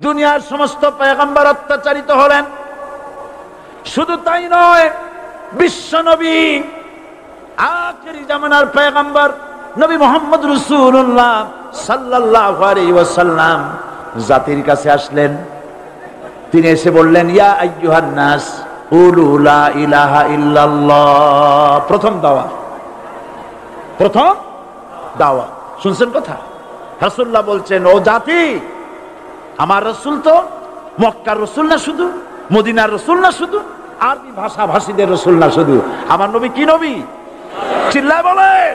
দুনিয়ার সমস্ত পয়গম্বর অত্যাচারিত হলেন। শুধু তাই নয়, বিশ্ব নবী আখিরি জামানার পয়গম্বর নবী মুহাম্মদ রাসূলুল্লাহ সাল্লাল্লাহু আলাইহি ওয়াসাল্লাম জাতির কাছে আসলেন। তিনি এসে বললেন, ইয়া আইয়ুহান নাস কুলু লা ইলাহা ইল্লাল্লাহ। প্রথম দাওয়া শুনছেন কথা? রাসূলুল্লাহ বলছেন, ও জাতি, আমার রাসূল তো মক্কার রাসূল না শুধু, মদিনার রাসূল না শুধু, আরবি ভাষা ভাষীদের রাসূল না শুধু, আমার নবী কি নবী? চিল্লায় বলেন।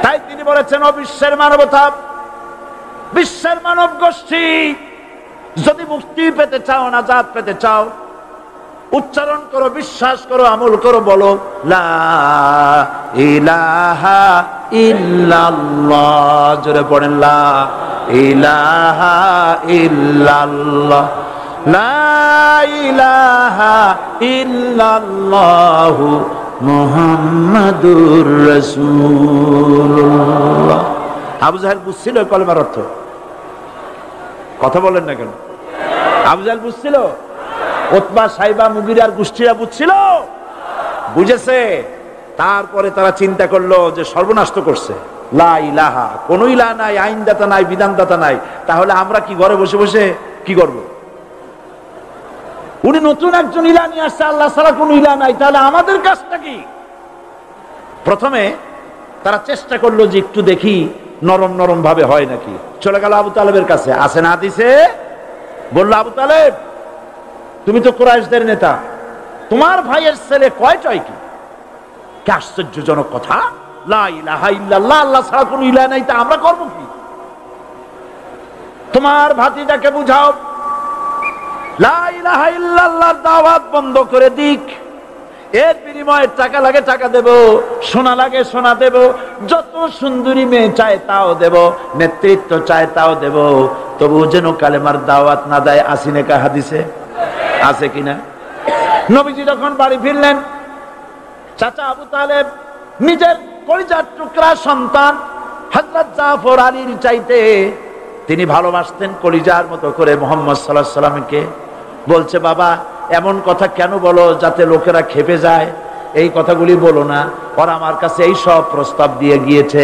তাই তিনি বলেছেন, ও বিশ্বের মানবতা, বিশ্বের মানব গোষ্ঠী, যদি মুক্তি পেতে চাও, নাজাত পেতে চাও, উচ্চারণ করো, বিশ্বাস করো, আমল করো, বলো লা ইলাহা ইল্লাল্লাহ। জোরে পড়েন, লা ইলাহা ইল্লাল্লাহ, লা ইলাহা ইল্লাল্লাহ মুহাম্মাদুর রাসূলুল্লাহ। আবু জাহেল বুঝছিল কলেমার অর্থ? কথা বলেন না কেন? আবু জাহেল বুঝছিল? উতবা, সাইবা, মুগিরার গোষ্ঠীরা বুঝছিল? বুঝেছে। তারপরে তারা চিন্তা করলো যে সর্বনাশ তো করছে, লা ইলাহা, কোন ইলাহ নাই, আইনদাতা নাই, বিধানদাতা নাই, তাহলে আমরা কি ঘরে বসে বসে কি করব? উনি নতুন একজন ইলাহ নিয়ে আসছে, আল্লাহ ছাড়া কোন ইলাহ নাই, তাহলে আমাদের কাজটা কি? প্রথমে তারা চেষ্টা করলো যে একটু দেখি নরম নরম ভাবে হয় নাকি। চলে গেল আবু তালেবের কাছে, আসে না হাদিসে বললো, আবু তালেব, তুমি তো কুরাইশদের নেতা, তোমার ভাইয়ের ছেলে কয়টাই কি? কি আশ্চর্যজনক কথা! লা ইলাহা ইল্লাল্লাহ, আল্লাহ ছাড়া কোনো ইলাহ নাই, তা আমরা করব কি? তোমার ভাতিজাকে বুঝাও লা ইলাহা ইল্লাল্লাহর দাওয়াত বন্ধ করে দিক, এর বিনিময়ে টাকা লাগে টাকা দেব, সোনা লাগে সোনা দেব, যত সুন্দরী মেয়ে চায় তাও দেব, নেতৃত্ব চায় তাও দেব, তবু যেন কালেমার দাওয়াত না দেয়। আসিনে কা হাদিসে আছে কিনা? নবীজি যখন বাড়ি ফিরলেন, চাচা আবু তালেব নিজের কলিজার টুকরা সন্তান হযরত জাফর আলীর চাইতে তিনি ভালোবাসতেন কলিজার মতো করে মুহাম্মদ সাল্লাল্লাহু আলাইহি সাল্লামকে। বলছে, বাবা, এমন কথা কেন বলো যাতে লোকেরা খেপে যায়? এই কথাগুলি বলো না, ওরা আমার কাছে এই সব প্রস্তাব দিয়ে গিয়েছে।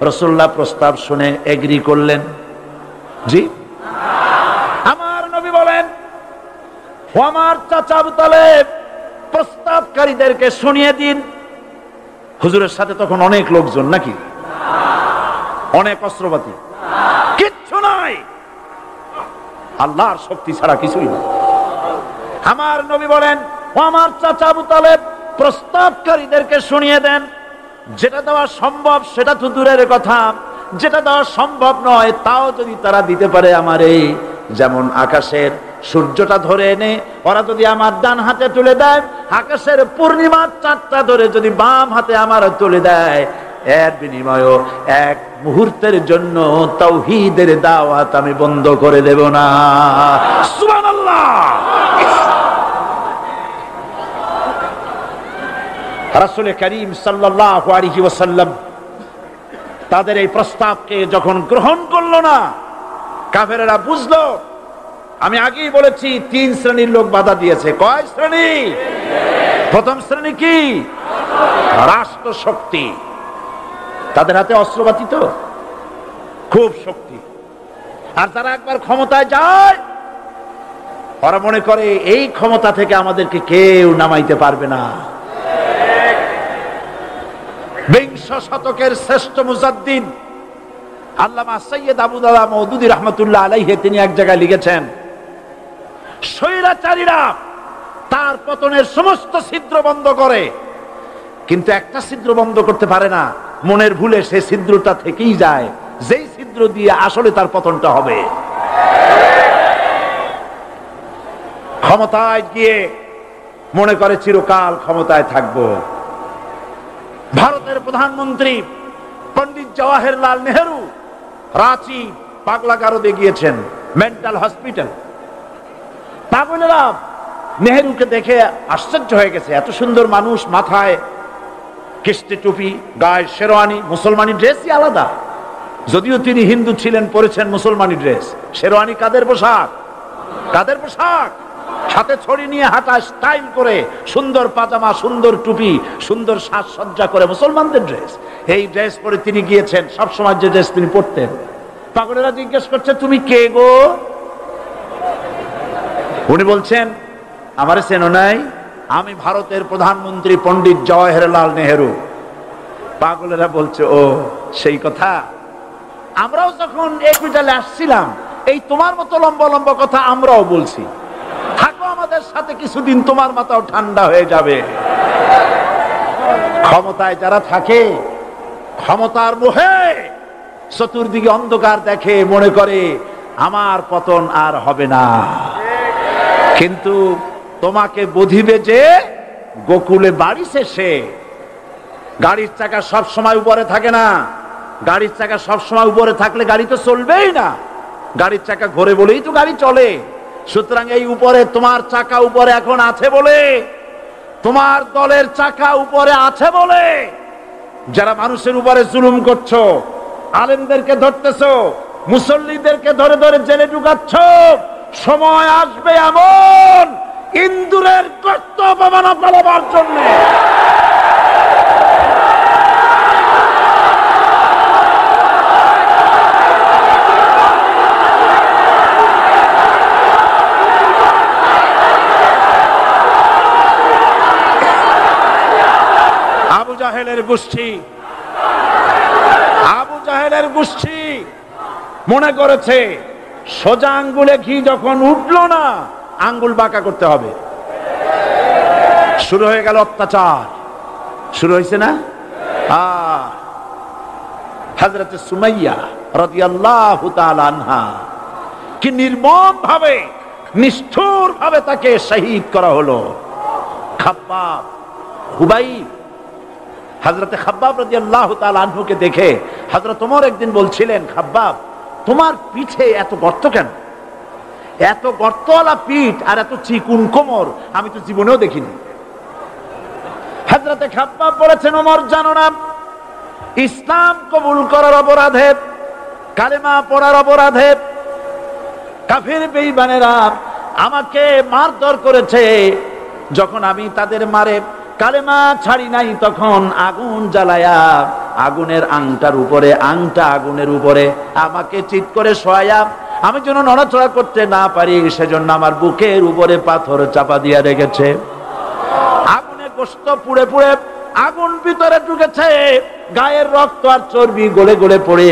রাসূলুল্লাহ প্রস্তাব শুনে এগ্রি করলেন। জি, আমার নবী বলেন, ও আমার চাচা আবু তালেব, প্রস্তাবকারীদেরকে শুনিয়ে দিন। হুজুরের সাথে তখন অনেক লোকজন নাকি? অনেক অস্ত্রপাতি? কিচ্ছু নাই, আল্লাহর শক্তি ছাড়া কিছুই না। আমার নবী বলেন, ও আমার চাচা আবু তালেব, প্রস্তাবকারীদেরকে শুনিয়ে দেন। যেটা দেওয়া সম্ভব সেটা তো দূরের কথা, যেটা দেওয়া সম্ভব নয় তাও যদি তারা দিতে পারে আমারে, যেমন আকাশের সূর্যটা ধরে এনে ওরা যদি আমার ডান হাতে তুলে দেয়, আকাশের পূর্ণিমার চাঁদটা ধরে যদি বাম হাতে আমার তুলে দেয়, এর বিনিময়ে এক মুহূর্তের জন্য তাওহীদের দাওয়াত আমি বন্ধ করে দেব না। সুবহানাল্লাহ। রাসূল করিম সাল্লাল্লাহু আলাইহি ওয়াসাল্লাম তাদের এই প্রস্তাবকে যখন গ্রহণ করলো না, কাফেরেরা বুঝলো। আমি আগেই বলেছি, তিন শ্রেণীর লোক বাধা দিয়েছে। কয় শ্রেণী? প্রথম শ্রেণী কি? রাষ্ট্র শক্তি, তাদের হাতে অস্ত্রপাতি তো খুব শক্তি, আর তারা একবার ক্ষমতায় যায়, ওরা মনে করে এই ক্ষমতা থেকে আমাদেরকে কেউ নামাইতে পারবে না। বিংশ শতকের শ্রেষ্ঠ মুজাদ্দিদ আল্লামা সৈয়দ আবু দাওয়া মওদুদী রাহমাতুল্লাহ আলাইহি তিনি এক জায়গায় লিখেছেন, স্বৈরাচারীরা তার পতনের সমস্ত ছিদ্র বন্ধ করে, কিন্তু একটা ছিদ্র বন্ধ করতে পারে না, মনের ভুলে সে ছিদ্রটা থেকেই যায়, যেই ছিদ্র দিয়ে আসলে তার পতনটা হবে। ক্ষমতায় গিয়ে মনে করে চিরকাল ক্ষমতায় থাকবো। ভারতের প্রধানমন্ত্রী পণ্ডিত জওয়াহরলাল নেহেরু রাঁচি পাগলাগারদে গিয়েছেন, মেন্টাল হসপিটাল। পাগলেরা নেহেরুকে দেখে আশ্চর্য হয়ে গেছে, এত সুন্দর মানুষ, মাথায় কিস্তি টুপি, গায়ে শেরওয়ানি, মুসলমানি ড্রেসই আলাদা, যদিও তিনি হিন্দু ছিলেন, পরেছেন মুসলমানি ড্রেস। শেরওয়ানি কাদের পোশাক? কাদের পোশাক? হাতে ছড়ি নিয়ে হাঁটা, স্টাইল করে, সুন্দর পাজামা, সুন্দর টুপি, সুন্দর সাজসজ্জা করে মুসলমানদের ড্রেস। এই ড্রেস পরে তিনি গিয়েছেন। সবসময় যে ড্রেস তিনি পরতেন। পাগলেরা জিজ্ঞেস করছে, তুমি কে গো? উনি বলছেন, আমারে চেনো নাই? আমি ভারতের প্রধানমন্ত্রী পণ্ডিত জওহরলাল নেহেরু। পাগলেরা বলছে, ও সেই কথা। আমরাও যখন একুইটালে আসছিলাম, এই তোমার মতো লম্বা লম্বা কথা আমরাও বলছি। থাকো আমাদের সাথে কিছুদিন, তোমার মাথাও ঠান্ডা হয়ে যাবে। ক্ষমতায় যারা থাকে, ক্ষমতার মোহে চতুর্দিকে অন্ধকার দেখে, মনে করে আমার পতন আর হবে না। কিন্তু তোমাকে বুঝিবে যে গোকুলে বাড়ি শেষে গাড়ির চাকা সব সময় উপরে থাকে না। গাড়ির চাকা সব সময় উপরে থাকলে গাড়ি তো চলবেই না। গাড়ির চাকা ঘোরে বলেই তো গাড়ি চলে। সুতরাং এই উপরে তোমার চাকা উপরে এখন আছে বলে, তোমার দলের চাকা উপরে আছে বলে যারা মানুষের উপরে জুলুম করছো, আলেমদেরকে ধরতেছো, মুসল্লিদেরকে ধরে ধরে জেলে ঢুকাচ্ছ, সময় আসবে এমন ইন্দুরের গর্ত অপমানা পালাবার জন্য। আবু জাহেলের গোষ্ঠী মনে করেছে সোজা আঙ্গুলে ঘি যখন উঠলো না, আঙ্গুল বাঁকা করতে হবে। শুরু হয়ে গেল অত্যাচার। শুরু হয়েছে না? হযরত সুমাইয়া রাদিয়াল্লাহু তাআলা আনহা কি নির্মম ভাবে, নিষ্ঠুর ভাবে তাকে শহীদ করা হলো। খাব্বাব, খুবাইব, হযরত খাব্বাব রাদিয়াল্লাহু তাআলা আনহুকে দেখে হযরত ওমর একদিন বলছিলেন, খাব্বাব তোমার পিঠে এত গর্ত কেন? এত গর্তওয়ালা পিঠ আর এত চিকুন কোমর আমি তো জীবনেও দেখিনি। হযরত খাব্বাব বলেছেন, ওমর জানো না, ইসলাম কবুল করার অপরাধে, কালেমা পড়ার অপরাধে কাফির বেঈমানেরা আমাকে মারধর করেছে। যখন আমি তাদের মারে কালেমা ছাড়ি নাই, তখন আগুন জ্বালায়া আগুনের আংটার উপরে, আংটা আগুনের উপরে আমাকে চিৎ করে শোয়ায়া, আমি যেন নড়াচড়া করতে না পারি সেজন্য আমার বুকের উপরে পাথর চাপা দিয়া রেখেছে। আগুনে গোশত পুড়ে পুড়ে আগুন ভিতরে ঢুকেছে, গায়ের রক্ত আর চর্বি গলে গলে পড়ে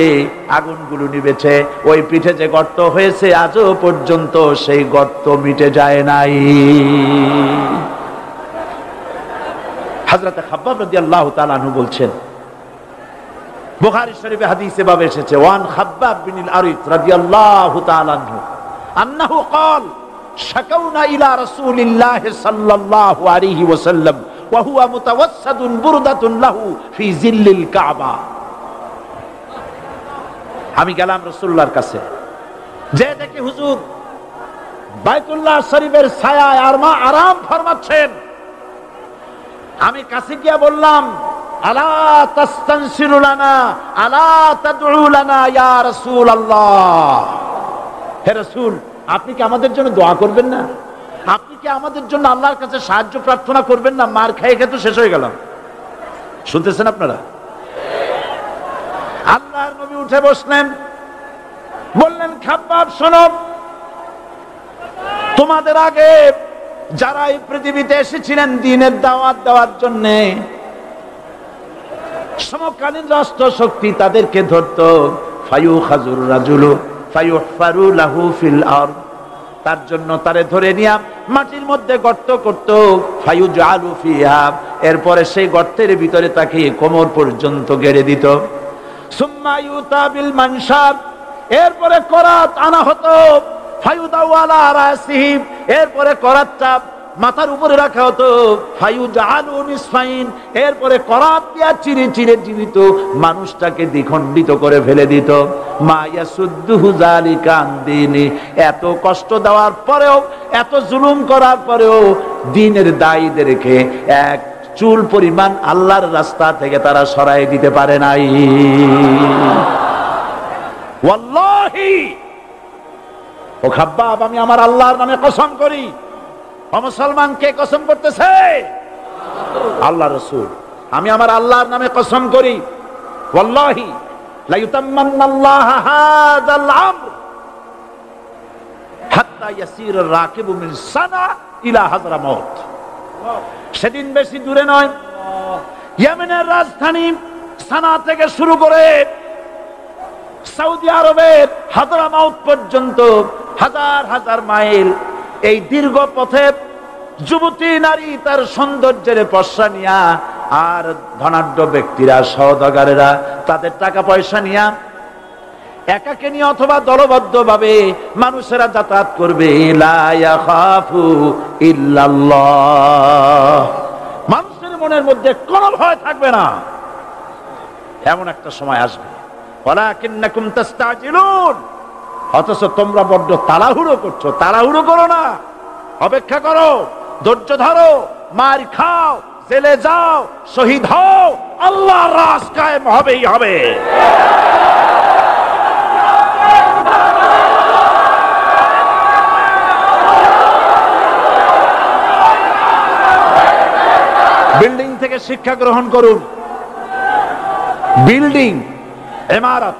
আগুনগুলো নিবেছে। ওই পিঠে যে গর্ত হয়েছে আজও পর্যন্ত সেই গর্ত মিটে যায় নাই। হযরত খাব্বাব রাদিয়াল্লাহু তাআলা আনহু বলছেন, বুখারী শরীফে হাদিসে ভাবে এসেছে, ওয়ান খাব্বাব বিন আরিত রাদিয়াল্লাহু তাআলা আনহু আন্নাহু قال শাকাউনা ইলা রাসূলিল্লাহি সাল্লাল্লাহু আলাইহি ওয়াসাল্লাম ওয়া হুয়া মুতাওয়াসসাদুন বুরদাতুন লাহু ফি জিল্লিল কাবা। আমি গেলাম রাসূলুল্লাহর কাছে, যে দেখি হুজুর বাইতুল্লাহ শরীফের ছায়ায় আরাম ফরমাচ্ছেন। আমি কাছে গিয়া বললাম, আলা তাস্তানসিরু লানা আলা তাদউ লানা ইয়া রাসূলুল্লাহ, হে রাসূল আপনি কি আমাদের জন্য দোয়া করবেন না? আপনি কি আমাদের জন্য আল্লাহর কাছে সাহায্য প্রার্থনা করবেন না? মার খেয়ে খেয়ে তো শেষ হয়ে গেলাম। শুনতেছেন আপনারা? আল্লাহর নবী উঠে বসলেন, বললেন, খাব্বাব শোনো, তোমাদের আগে যারা এই পৃথিবীতে এসেছিলেন দ্বীনের দাওয়াত দেওয়ার জন্য, সমকালীন রাষ্ট্র শক্তি তাদেরকে ধরতো, ফায়ুখাজুর রাজুলু ফায়ুহফারু লাহু ফিল আরদ, তার জন্য তারে ধরে নিয়ে মাটির মধ্যে গর্ত করত, ফায়ুজআলু ফিহা, এরপরে সেই গর্তের ভিতরে তাকে কোমর পর্যন্ত গেড়ে দিত। সুম্মা ইউতা বিল মানশাব, এরপরে করাত আনা হতো, ফায়ুদাউ আলা রাসিহি, এরপরে করাতটা মাথার উপরে রাখা হতো, ফায়ুজআলু নিসফাইন, এরপরে করাত দিয়া চিরে চিরে জীবিত মানুষটাকে দ্বিখণ্ডিত করে ফেলে দিত। মা ইয়াসুদ্দুহু যালিকা আন দীনি, এত কষ্ট দেওয়ার পরেও, এত জুলুম করার পরেও দ্বীনের দায়ীদেরকে এক চুল পরিমাণ আল্লাহর রাস্তা থেকে তারা সরাই দিতে পারে নাই। ওয়াল্লাহি, ও খাব্বাব, আমি আমার আল্লাহর নামে কসম করি। ও মুসলমান, কে কসম করতেছে? আল্লাহ রাসূল। আমি আমার আল্লাহর নামে কসম করি, ওয়াল্লাহি লা ইউতাম্মান্নাল্লাহু হাযাল আমর হাত্তা ইয়াসির রাকিবু মিন সানা ইলা হাযরামাউত। সেদিন বেশি দূরে নয়, ইয়েমেনের রাজধানী সানা থেকে শুরু করে সৌদি আরবের হাযরামাউত পর্যন্ত হাজার হাজার মাইল এই দীর্ঘ পথে যুবতী নারী তার সৌন্দর্যের পশ্চা নিয়া, আর ধনাঢ্য ব্যক্তিরা, সওদাগরেরা তাদের টাকা পয়সা নিয়া একাকে নিয়ে অথবা দলবদ্ধ ভাবে মানুষেরা যাতায়াত করবে। লা ইয়াখাফু ইল্লাল্লাহ, মানুষের মনের মধ্যে কোনো ভয় থাকবে না। এমন একটা সময় আসবে, ওয়ালাকিন্নাকুম তাস্তাজিলুন, অথচ তোমরা বড্ড তাড়াহুড়ো করছো। তাড়াহুড়ো করো না, অপেক্ষা করো, ধৈর্য ধরো, মার খাও, জেলে যাও, শহীদ হও, আল্লাহর রাজ কায়েম হবেই হবে। বিল্ডিং থেকে শিক্ষা গ্রহণ করুন। বিল্ডিং, ইমারত,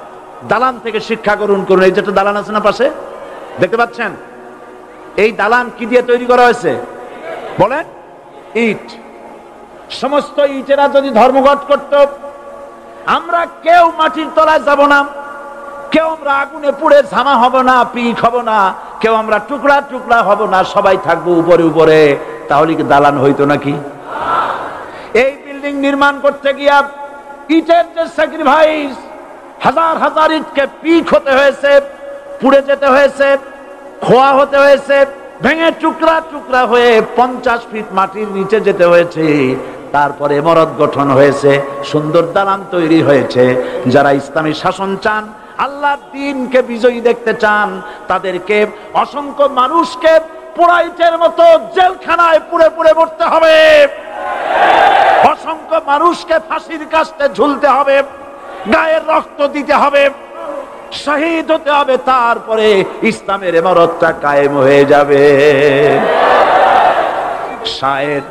দালান থেকে শিক্ষা গ্রহণ করুন। এই যেটা দালান আছে না পাশে, দেখতে পাচ্ছেন? এই দালান কি দিয়ে তৈরি করা হয়েছে বলেন? ইট। সমস্ত ইটেরা যদি ধর্মঘট করত, আমরা কেউ মাটির তলায় যাব না, কেউ আমরা আগুনে পুড়ে ঝামা হব না, পিক হব না, কেউ আমরা টুকরা টুকরা হব না, সবাই থাকবো উপরে উপরে, তাহলে কি দালান হইতো নাকি? এই বিল্ডিং নির্মাণ করতে গিয়া ইটের যে স্যাক্রিফাইস, হাজার হাজার ইটকে পিক হতে হয়েছে, পুড়ে যেতে হয়েছে, খোয়া হতে হয়েছে, ভেঙে টুকরা টুকরা হয়ে 50 ফিট মাটির নিচে যেতে হয়েছে, তারপরে ইমারত গঠন হয়েছে, সুন্দর দালান তৈরি হয়েছে। যারা ইসলামী শাসন চান, আল্লাহর দ্বীনকে বিজয়ী দেখতে চান, তাদেরকে অসংখ্য মানুষকে পোড়া ইটের মতো জেলখানায় পুড়ে পুড়ে মরতে হবে, অসংখ্য মানুষকে ফাঁসির কাস্তে ঝুলতে হবে, গায়ের রক্ত দিতে হবে, শহীদ হতে হবে, তারপরে ইসলামের ইমারতটা কায়েম হয়ে যাবে। শায়ের,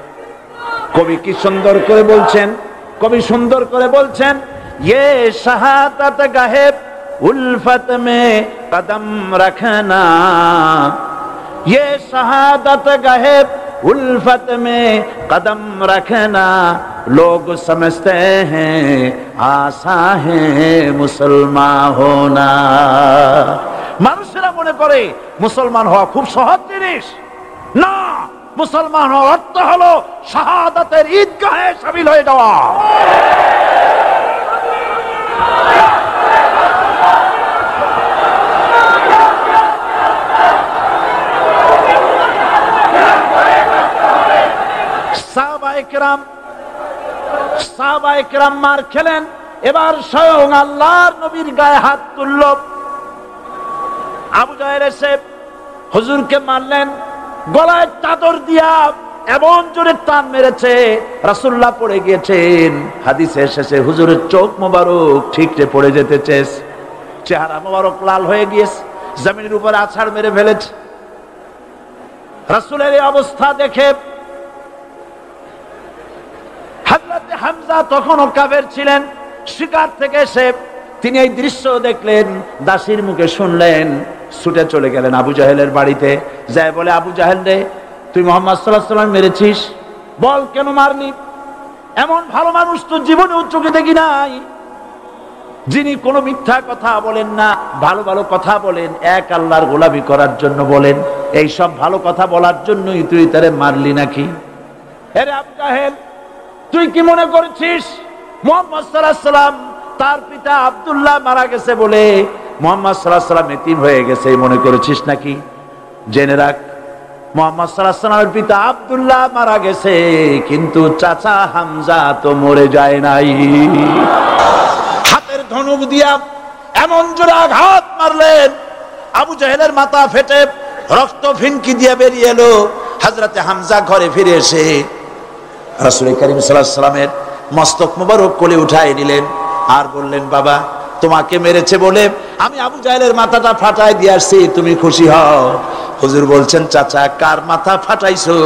কবি কি সুন্দর করে বলছেন, কবি সুন্দর করে বলছেন, ये शहादत गाहे उल्फत में कदम रखना, ये शहादत गाहे उल्फत में कदम रखना, लोग समझते हैं आसा है मुसलमान होना। মানুষেরা মনে করে মুসলমান হওয়া খুব সহজ জিনিস। না, মুসলমান হওয়ার অর্থ হলো শাহাদাতের ঈদগাহে শামিল হয়ে যাওয়া। সাহাবায়ে কেরাম মার খেলেন, এবার স্বয়ং আল্লাহর নবীর গায়ে হাত তুলল। আবু জাহেল এসে হুজুরকে মারলেন, গলায় চাদর দিয়া এমন জোরে টান মেরেছে, রাসূলুল্লাহ পড়ে গিয়েছেন। হাদিসে এসেছে হুজুরের চোখ মোবারক ঠিকরে পড়ে যেতেছে, চেহারা মোবারক লাল হয়ে গিয়েছে, জমিনের উপরে আছাড় মেরে ফেলেছে। রাসূলের এই অবস্থা দেখে হযরত হামজা তখনও কাফের ছিলেন, শিকার থেকে এসে তিনি এই দৃশ্য দেখলেন, দাসীর মুখে শুনলেন, ছুটে চলে গেলেন আবু জাহেলের বাড়িতে। যায় বলে, আবু জাহেল রে, তুই মুহাম্মদ সাল্লাল্লাহু আলাইহি ওয়াসাল্লাম মেরেছিস, বল কেন মারলি? এমন ভালো মানুষ তো জীবনেও চোখে দেখি নাই, যিনি কোনো মিথ্যা কথা বলেন না, ভালো ভালো কথা বলেন, এক আল্লাহর গোলামি করার জন্য বলেন। এই সব ভালো কথা বলার জন্যই তুই তারে মারলি নাকি? আরে আবু জাহেল, তুই কি মনে করছিস মুহাম্মদ সাল্লাল্লাহু আলাইহি ওয়াসাল্লাম তার পিতা আব্দুল্লাহ মারা গেছে বলে মুহাম্মদ সাল্লাল্লাহু আলাইহি ওয়াসাল্লাম এতিম হয়ে গেছে মনে করেছিস নাকি? জেনে রাখ, মুহাম্মদ সাল্লাল্লাহু আলাইহি ওয়াসাল্লামের পিতা আব্দুল্লাহ মারা গেছে, কিন্তু চাচা হামজা তো মরে যায় নাই। হাতের ধনুক দিয়া এমন জোরে আঘাত মারলেন, আবু জাহেলের মাথা ফেটে রক্ত ফিনকি দিয়ে বেরিয়ে এলো। হযরতে হামজা ঘরে ফিরে এসে রাসূল করিম সাল্লাল্লাহু আলাইহি ওয়াসাল্লামের মস্তক মোবারক কোলে উঠায় নিলেন আর বললেন, বাবা, তোমাকে মেরেছে বলে আমি আবু জাহেলের মাথাটা ফাটাই দিয়ে আসছি, তুমি খুশি হও। হুজুর বলছেন, চাচা কার মাথা ফাটাইছো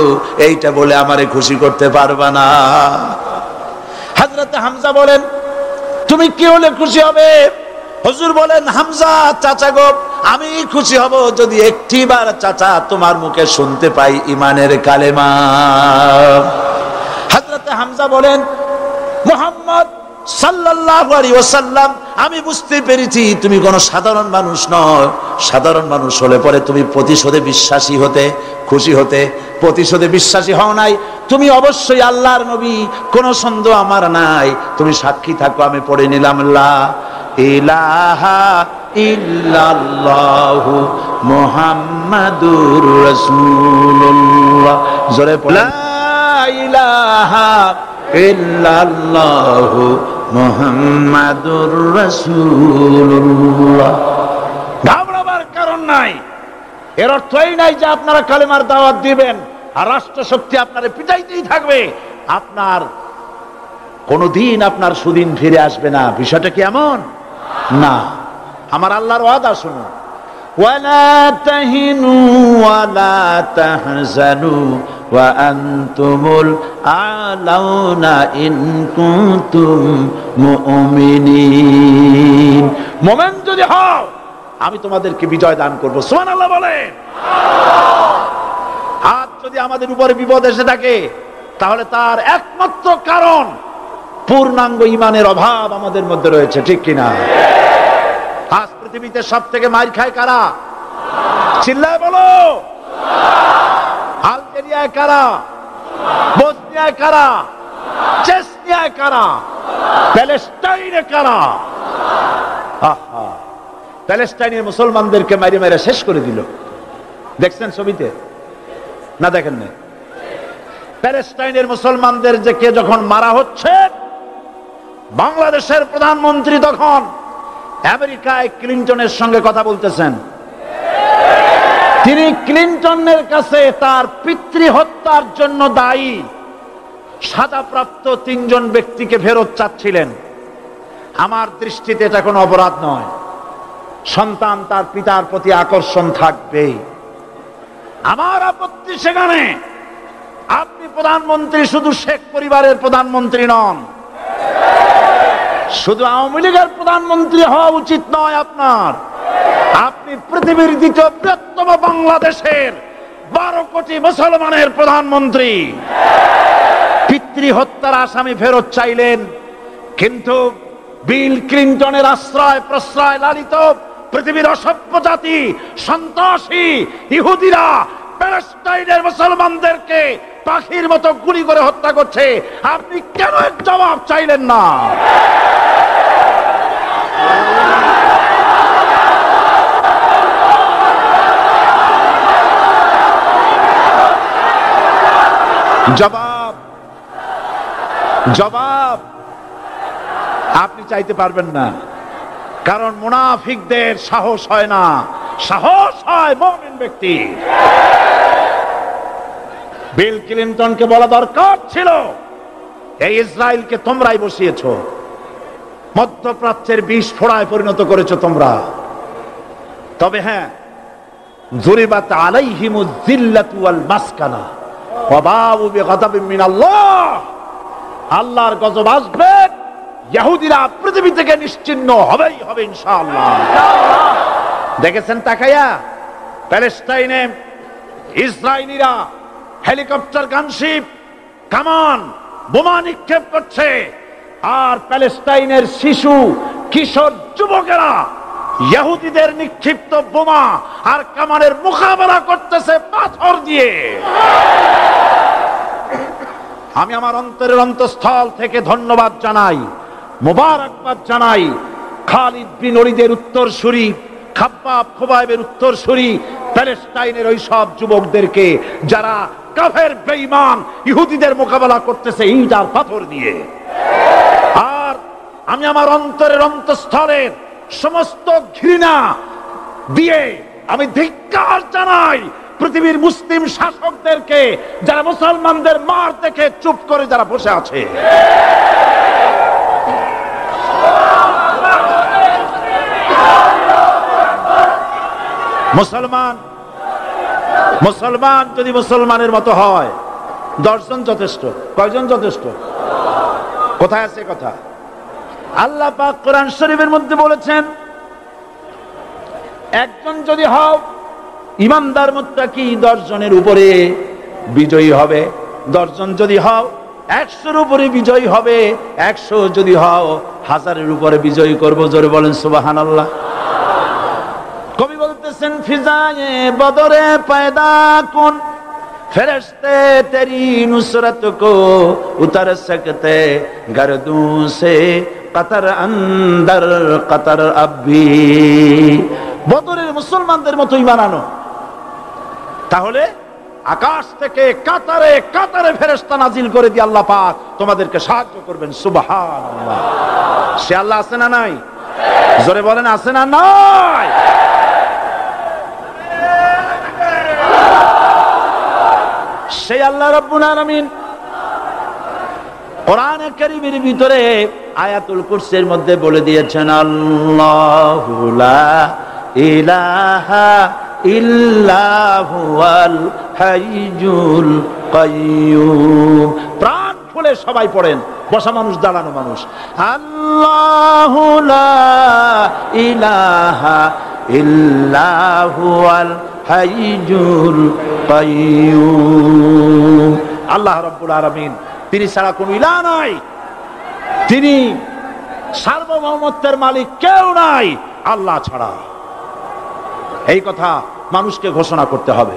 এইটা বলে আমারে খুশি করতে পারবা না। হযরত হামজা বলেন, তুমি কি হলে খুশি হবে? হুজুর বলেন, হামজা চাচা গো, আমি খুশি হব যদি একটিবার চাচা তোমার মুখে শুনতে পাই ঈমানের কালেমা। হযরত হামজা বলেন, মুহাম্মদ সাল্লাল্লাহু আলাইহি ওয়াসাল্লাম, আমি বুঝতে পেরেছি তুমি কোনো সাধারণ মানুষ নয়। সাধারণ মানুষ হলে পরে তুমি প্রতিশোধে বিশ্বাসী হতে, খুশি হতে। প্রতিশোধে বিশ্বাসী হও নাই, তুমি অবশ্যই আল্লাহর নবী, কোনো সন্দেহ আমার নাই। তুমি সাক্ষী থাকো, আমি পড়ে নিলাম, লা ইলাহা ইল্লাল্লাহু মুহাম্মাদুর রাসূলুল্লাহ। জোরে পড়ে, লা ইলাহা ইল্লাল্লাহু মুহাম্মাদুর রাসূলুল্লাহ। ঘাবড়াবার কারণ নাই। এর অর্থ এই নাই যে আপনারা কালেমার দাওয়াত দিবেন আর রাষ্ট্রশক্তি আপনারে পিটাইতেই থাকবে, আপনার কোনদিন আপনার সুদিন ফিরে আসবে না। বিষয়টা কি এমন না। আমার আল্লাহর ওয়াদা শুনুন, ওয়ালা তাহিনু ওয়ালা তাহজানু ওয়া আনতুমুল আলাউনা ইন কুনতুম মুমিনিন। মুমিন যদি হও আমি তোমাদেরকে বিজয় দান করব। সুবহানাল্লাহ বলেন। আজ যদি আমাদের উপরে বিপদ এসে থাকে তাহলে তার একমাত্র কারণ পূর্ণাঙ্গ ঈমানের অভাব আমাদের মধ্যে রয়েছে, ঠিক কিনা? আজ পৃথিবীতে সবথেকে মার খায় কারা? চিল্লায় বলো। আলজেরিয়ায় কারা? বসনিয়ায় কারা? চেচনিয়ায় কারা? প্যালেস্টাইনে কারা? প্যালেস্টাইনের মুসলমানদেরকে মারি মেরে শেষ করে দিল। দেখছেন ছবিতে না? দেখেন না? প্যালেস্টাইনের মুসলমানদের যে কে যখন মারা হচ্ছে, বাংলাদেশের প্রধানমন্ত্রী তখন আমেরিকায় ক্লিনটনের সঙ্গে কথা বলতেছেন। তিনি ক্লিনটনের কাছে তার পিতৃ হত্যার জন্য দায়ী সাজাপ্রাপ্ত 3 জন ব্যক্তিকে ফেরত চাচ্ছিলেন। আমার দৃষ্টিতে এটা কোনো অপরাধ নয়। সন্তান তার পিতার প্রতি আকর্ষণ থাকবে, আমার আপত্তি সেখানে। আপনি প্রধানমন্ত্রী, শুধু শেখ পরিবারের প্রধানমন্ত্রী নন, শুধু আওয়ামী লীগের প্রধানমন্ত্রী হওয়া উচিত নয় আপনার। আপনি পৃথিবীর দ্বিতীয় বৃহত্তম বাংলাদেশের 12 কোটি মুসলমানের প্রধানমন্ত্রী। পিতৃ হত্যার আসামি ফেরত চাইলেন, কিন্তু বিল ক্লিনটনের আশ্রয় প্রশ্রয় লালিত পৃথিবীর অসভ্য জাতি সন্ত্রাসী ইহুদিরা প্যালেস্টাইনের মুসলমানদেরকে পাখির মতো গুলি করে হত্যা করছে। আপনি কেন এর জবাব চাইলেন না? জবাব আপনি চাইতে পারবেন না, কারণ মুনাফিকদের সাহস হয় না, সাহস হয় মুমিন ব্যক্তি। বিল ক্লিনটনকে বলা দরকার ছিল, এই ইসরায়েলকে তোমরাই বসিয়েছো, মধ্যপ্রাচ্যের বিষ ফোড়ায় পরিণত করেছো তোমরা। তবে হ্যাঁ, যুরিবাত আলাইহিমুয যিল্লাতু ওয়াল মাসকানা ওয়া বাউ বিগাযাবিন মিনাল্লাহ। আল্লাহর গজব আসবে, ইহুদিরা পৃথিবী থেকে নিশ্চিহ্ন হবেই হবে ইনশাআল্লাহ। দেখেছেন তাকায়া প্যালেস্টাইনে ইসরায়েলিরা হেলিকপ্টার, গানশিপ, কামান, বোমা নিক্ষেপ করছে, আর প্যালেস্টাইনের শিশু, কিশোর, যুবকেরা ইহুদিদের নিক্ষিপ্ত বোমা আর কামানের মোকাবেলা করতেছে পাথর দিয়ে। আমি আমার অন্তরের অন্তঃস্থল থেকে ধন্যবাদ জানাই, মোবারকবাদ জানাই খালিদ বিন ওলীদের উত্তরসূরি, খাব্বাব খুবাইবের উত্তরসূরি প্যালেস্টাইনের ওই সব যুবকদেরকে যারা কাফের বেঈমান ইহুদিদের মোকাবেলা করতেছে ইট আর পাথর দিয়ে। আর আমি আমার অন্তরের অন্তঃস্থলের সমস্ত ঘৃণা দিয়ে আমি ধিক্কার জানাই পৃথিবীর মুসলিম শাসকদেরকে, যারা মুসলমানদের মার দেখে চুপ করে যারা বসে আছে। মুসলমান যদি মুসলমানের মতো হয় 10 জন যথেষ্ট। কয়জন যথেষ্ট? কোথায় আছে কথা? আল্লাহ পাক কোরআন শরীফের মধ্যে বলেছেন, একজন যদি হও ইমানদার মুত্তাকি 10 জনের উপরে বিজয়ী হবে। 10 জন যদি হও 100-এর উপরে বিজয়ী হবে। 100 যদি হও 1000-এর উপরে বিজয়ী করব। জোরে বলেন সুবহানাল্লাহ। কবি বলতেছেন, ফিজায়ে বদরে পয়দা কুন ফেরেশতে তেরি নুসরত কো উতার সকতে গর্দু সে কতর আন্দর কতর আবি। বদরের মুসলমানদের মতো ঈমান আনো, তাহলে আকাশ থেকে কাতারে কাতারে ফেরেশতা নাজিল করে দিয়ে আল্লাহ পাক তোমাদেরকে সাহায্য করবেন। সুবহানাল্লাহ। সে আল্লাহ আছে না নাই? জোরে বলেন, আছে না নাই? সেই আল্লাহ রাব্বুল আলামিন কোরআনে কারীমের ভিতরে আয়াতুল কুরসির মধ্যে বলে দিয়েছেন, আল্লাহু লা ইলাহা ইল্লা হুয়াল হাইয়ুল কাইয়্যুম। প্রাণ খুলে সবাই পড়েন, বসা মানুষ, দাঁড়ানো মানুষ। আল্লাহু লা ইলাহা ইল্লা হুয়াল হাইয়ুল কাইয়্যুম। আল্লাহ রাব্বুল আলামিন, তিনি ছাড়া কোনো ইলাহ নাই, তিনি সার্বভৌমত্বের মালিক, কেউ নাই আল্লাহ ছাড়া। এই কথা মানুষকে ঘোষণা করতে হবে।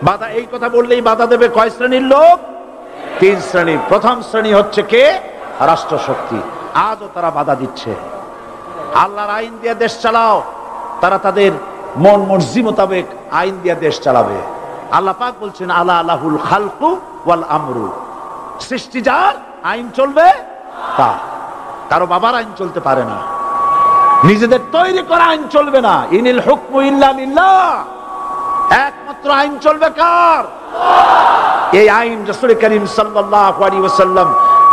বাধা, এই কথা বললেই বাধা দেবে কয় শ্রেণীর লোক? 3 শ্রেণী। প্রথম শ্রেণী হচ্ছে কে? রাষ্ট্রশক্তি। আজও তারা বাধা দিচ্ছে। আল্লাহর আইন দিয়ে দেশ চালাও, তারা তাদের মন মর্জি মোতাবেক আইন দিয়ে দেশ চালাবে। আল্লাহ পাক বলছেন, আলা লাহুল খালকু ওয়াল আমরু। সৃষ্টি যার, আইন চলবে তা। কারো বাবার আইন চলতে পারে না, নিজেদের তৈরি করা আইন চলবে না। ইনিল হুকমু ইল্লা লিল্লাহ। একমাত্র আইন চলবে কার? এই আইন রাসূল করিম সাল্লাল্লাহু আলাইহি ওয়াসাল্লাম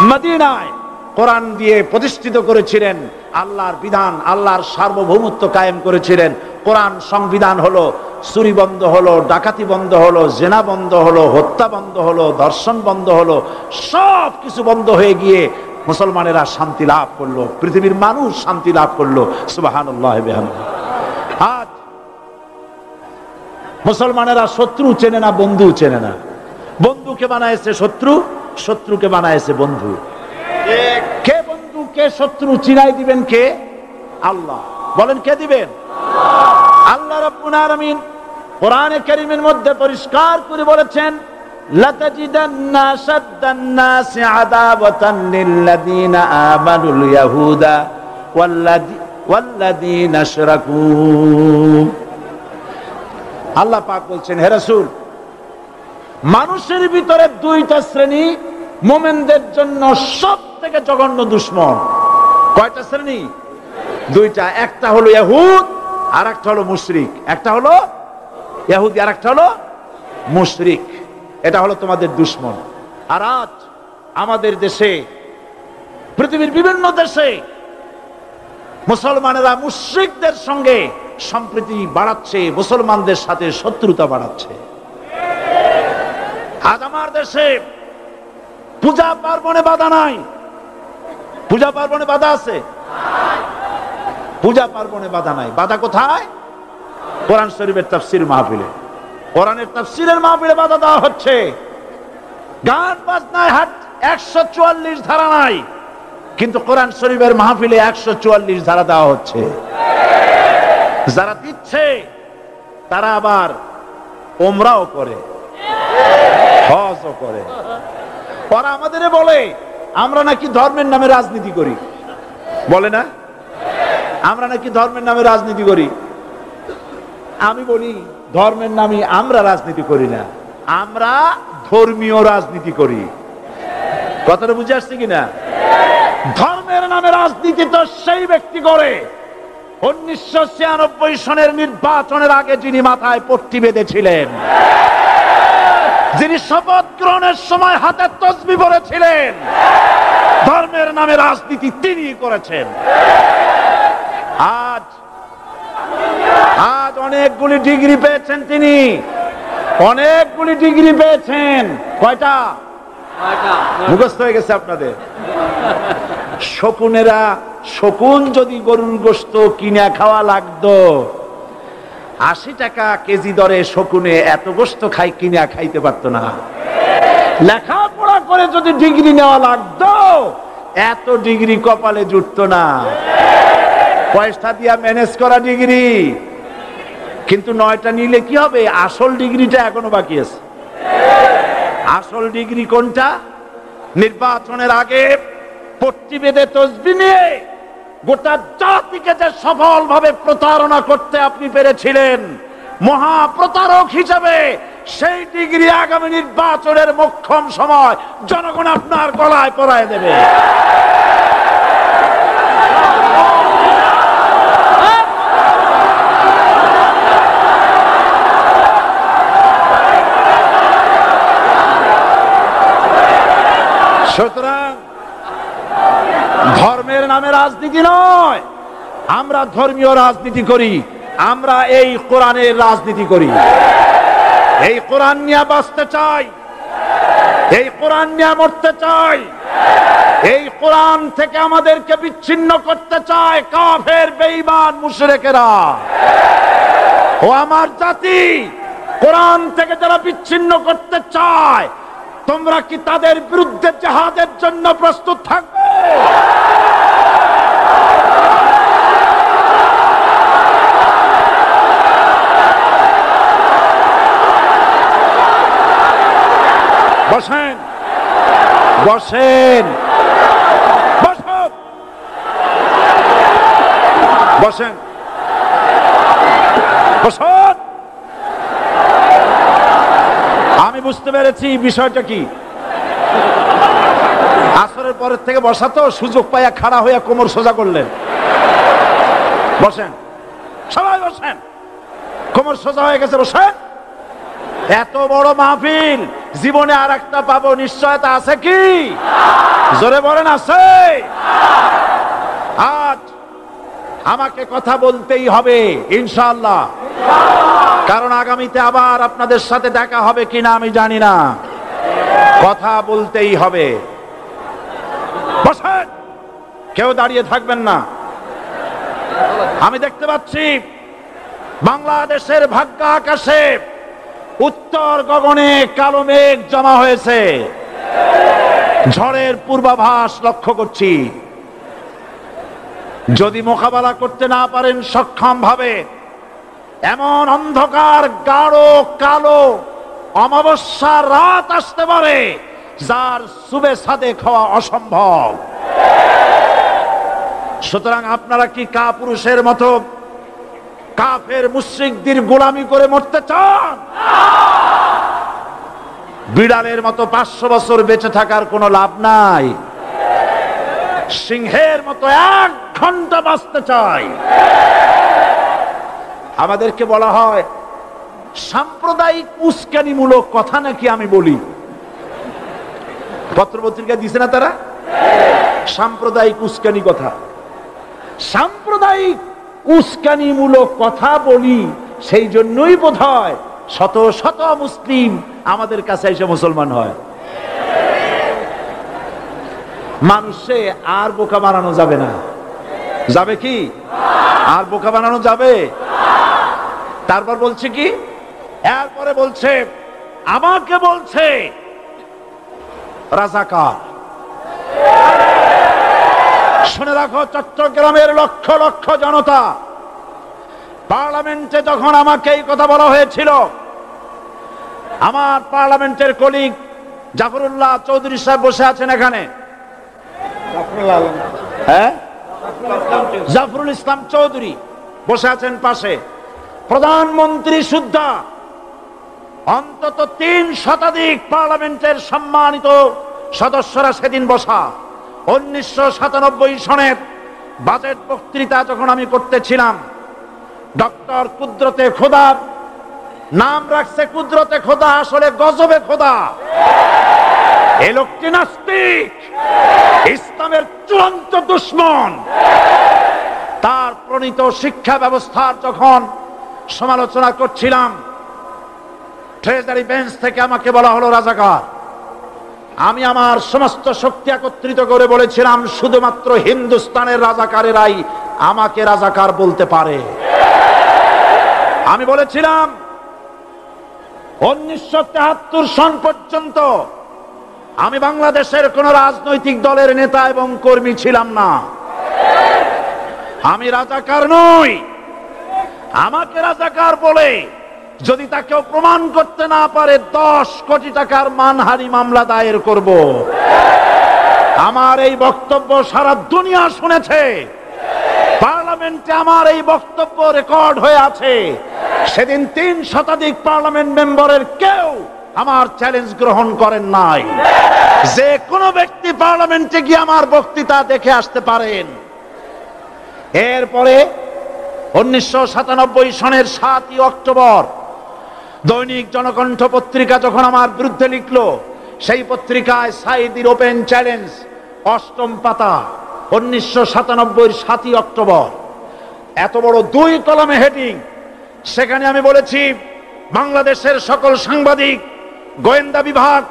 মদিনায় কোরআন দিয়ে প্রতিষ্ঠিত করেছিলেন। আল্লাহর বিধান, আল্লাহর সার্বভৌমত্ব কায়েম করেছিলেন। কোরআন সংবিধান হলো, চুরি বন্ধ হলো, ডাকাতি বন্ধ হলো, জেনা বন্ধ হলো, হত্যা বন্ধ হলো, ধর্ষণ বন্ধ হলো, সব কিছু বন্ধ হয়ে গিয়ে মুসলমানেরা শান্তি লাভ করলো, পৃথিবীর মানুষ শান্তি লাভ করলো। সুবহানাল্লাহ বিহামদিহি। আজ মুসলমানেরা শত্রু চেনে না, বন্ধু চেনে না। বন্ধুকে বানায়েছে শত্রু, শত্রুকে বানায়েছে বন্ধু। কে বন্ধু কে শত্রু চিনাই দিবেন কে? আল্লাহ। বলেন, কে দিবেন? আল্লাহ রাব্বুল আলামিন কোরআনে কারীমের মধ্যে পরিষ্কার করে বলেছেন, লাতাজিদান্না আশাদ্দান নাসি আদাওয়াতান লিল্লাযীনা আমানুল ইয়াহুদা ওয়াল্লাযীনা আশরাকু। আল্লাহ পাক বলছেন, হে রাসূল, মানুষের ভিতরে 2টা শ্রেণী মুমিনদের জন্য সবথেকে জঘন্য দুশমন। কয়টা শ্রেণী? 2টা। একটা হলো ইহুদ, আর একটা হলো মুশরিক। একটা হলো ইহুদি, আর একটা হলো মুশরিক। এটা হলো তোমাদের দুশমন। আর আজ আমাদের দেশে, পৃথিবীর বিভিন্ন দেশে মুসলমানেরা মুশরিকদের সঙ্গে সম্প্রীতি বাড়াচ্ছে, মুসলমানদের সাথে শত্রুতা বাড়াচ্ছে। আজ আমার দেশে পূজা পার্বণে বাধা নাই। পূজা পার্বণে বাধা আছে? পূজা পার্বণে বাধা নাই। বাধা কোথায়? কোরআন শরীফের তাফসীর মাহফিলে। কোরআনের তাফসীরের মাহফিলে বাধা দেওয়া হচ্ছে। গান বাজনায় 144 ধারা নাই, কিন্তু কোরআন শরীফের মাহফিলে 144 ধারা দেওয়া হচ্ছে। যারা দিচ্ছে তারা আবার ওমরাও করে, হজও করে। ওরা আমাদের বলে আমরা নাকি ধর্মের নামে রাজনীতি করি। বলে না, আমরা নাকি ধর্মের নামে রাজনীতি করি। আমি বলি, ধর্মের নামে আমরা রাজনীতি করি না, আমরা ধর্মীয় রাজনীতি করি। কথাটা বুঝে আসছে কিনা? ধর্মের নামে রাজনীতি তো সেই ব্যক্তি করে 1996 সনের নির্বাচনের আগে যিনি মাথায় পট্টি বেঁধেছিলেন, যিনি শপথ গ্রহণের সময় হাতে তসবিহ পড়েছিলেন। ধর্মের নামে রাজনীতি তিনি করেছেন। আজ অনেকগুলি ডিগ্রি পেয়েছেন তিনি, অনেকগুলি ডিগ্রি পেয়েছেন। কয়টা? মুখস্থ হয়ে গেছে আপনাদের। শকুনেরা, শকুন যদি গরুর গোশত কিনে খাওয়া লাগতো, 80 টাকা কেজি দরে শকুনে এত গোশত কিনে খাইতে পারতো না। লেখাপড়া করে যদি ডিগ্রি নেওয়া লাগতো, এত ডিগ্রি কপালে জুটতো না। পয়সা দিয়া ম্যানেজ করা ডিগ্রি, কিন্তু 9টা নিলে কি হবে? আসল ডিগ্রিটা এখনো বাকি আছে। আসল ডিগ্রি কোনটা? নির্বাচনের আগে পট্টি বেঁধে তসবিহ নিয়ে গোটা জাতিকে যে সফলভাবে প্রতারণা করতে আপনি পেরেছিলেন মহাপ্রতারক হিসেবে, সেই ডিগ্রি আগামী নির্বাচনের মোক্ষম সময় জনগণ আপনার গলায় পরায় দেবে। সুতরাং ধর্মের নামে রাজনীতি নয়, আমরা ধর্মীয় রাজনীতি করি, আমরা এই কোরআনের রাজনীতি করি। এই কোরআন নিয়ে বাঁচতে চাই, এই কোরআন নিয়ে মরতে চাই। এই কোরআন থেকে আমাদেরকে বিচ্ছিন্ন করতে চায় কাফের, বেঈমান, মুশরিকেরা। ও আমার জাতি, কোরআন থেকে যারা বিচ্ছিন্ন করতে চায়, তোমরা কি তাদের বিরুদ্ধে জিহাদের জন্য প্রস্তুত থাকবে? বসেন, বসেন, বসেন, বসেন, বসেন। আমি বুঝতে পেরেছি বিষয়টা কি। আসরের পরের থেকে বসা তো, সুযোগ পাইয়া খাড়া হইয়া কোমর সোজা করলেন। বসেন, সবাই বসেন। কোমর সোজা হয়ে গেছে, বসেন। এত বড় মাহফিল, জীবনে আর একটা পাবো নিশ্চয়তা আছে কি? জোরে বলেন, আছে? আজ আমাকে কথা বলতেই হবে ইনশাআল্লাহ, কারণ আগামীতে আবার আপনাদের সাথে দেখা হবে কিনা আমি জানি না। কথা বলতেই হবে। বসেন, কেউ দাঁড়িয়ে থাকবেন না। আমি দেখতে পাচ্ছি বাংলাদেশের ভাগ্য আকাশে উত্তর গগনে কালো মেঘ জমা হয়েছে, ঝড়ের পূর্বাভাস লক্ষ্য করছি। যদি মোকাবেলা করতে না পারেন সক্ষম ভাবে, এমন অন্ধকার গাঢ় কালো অমাবস্যার রাত আসতে পারে যার সুবে সাদেক হওয়া অসম্ভব। সুতরাং আপনারা কি কাপুরুষের মতো কাফের মুশরিকদের গোলামি করে মরতে চান? বিড়ালের মতো 500 বছর বেঁচে থাকার কোনো লাভ নাই। সিংহের মতো 1 ঘন্টা বাঁচতে চাই। আমাদেরকে বলা হয় সাম্প্রদায়িক উস্কানিমূলক কথা নাকি আমি বলি। পত্রপত্রিকা দিছে না তারা? সাম্প্রদায়িক উস্কানি কথা, সাম্প্রদায়িক উস্কানিমূলক কথা বলি। সেই জন্যই বোধহয় শত শত মুসলিম আমাদের কাছে এসে মুসলমান হয়। মানুষে আর বোকা বানানো যাবে না। যাবে কি? আর বোকা বানানো যাবে? তারপর বলছে কি? এরপরে বলছে, আমাকে বলছে রাজাকার। শুনে রাখো, চট্টগ্রামের লক্ষ লক্ষ জনতা, পার্লামেন্টে যখন আমাকে এই কথা বলা হয়েছিল, আমার পার্লামেন্টের কলিগ জাফরুল্লাহ চৌধুরী সাহেব বসে আছেন এখানে। হ্যাঁ, জাফরুল ইসলাম চৌধুরী বসে আছেন পাশে। প্রধানমন্ত্রী সুদ্ধা, অন্তত 3 শতাধিক পার্লামেন্টের সম্মানিত সদস্যরা সেদিন বসা। 1997 সনের বাজেট বক্তৃতা যখন আমি করতেছিলাম, ডক্টর কুদরতে খোদা, নাম রাখছে কুদরতে খোদা, আসলে গজবে খোদা। এই লোকটি নাস্তিক, ইসলামের চূড়ান্ত দুশমন। তার প্রণীত শিক্ষা ব্যবস্থার যখন সমালোচনা করছিলাম, ট্রেজারি বেঞ্চ থেকে আমাকে বলা হলো রাজাকার। আমি আমার সমস্ত শক্তি একত্রিত করে বলেছিলাম, শুধুমাত্র হিন্দুস্তানের রাজাকারেরাই আমাকে রাজাকার বলতে পারে। আমি বলেছিলাম 1973 সন পর্যন্ত আমি বাংলাদেশের কোন রাজনৈতিক দলের নেতা এবং কর্মী ছিলাম না। আমি রাজাকার নই। আমাকে রাজাকার বলে যদি তাকেও প্রমাণ করতে না পারে 10 কোটি টাকার মানহানি মামলা দায়ের করব। আমার এই বক্তব্য সারা দুনিয়া শুনেছে। পার্লামেন্টে আমার এই বক্তব্য রেকর্ড হয়ে আছে। সেদিন 3 শতাধিক পার্লামেন্ট মেম্বারের কেউ আমার চ্যালেঞ্জ গ্রহণ করেন নাই। যে কোনো ব্যক্তি পার্লামেন্টে গিয়ে আমার বক্তৃতা দেখে আসতে পারেন। এরপরে 1997 সনের 7 অক্টোবর দৈনিক জনকণ্ঠ পত্রিকা যখন আমার বিরুদ্ধে লিখলো, সেই পত্রিকায় সাঈদীর ওপেন চ্যালেঞ্জ 8ম পাতা, 1997 7 অক্টোবর, এত বড় 2 কলামে হেডিং। সেখানে আমি বলেছি, বাংলাদেশের সকল সাংবাদিক, গোয়েন্দা বিভাগ,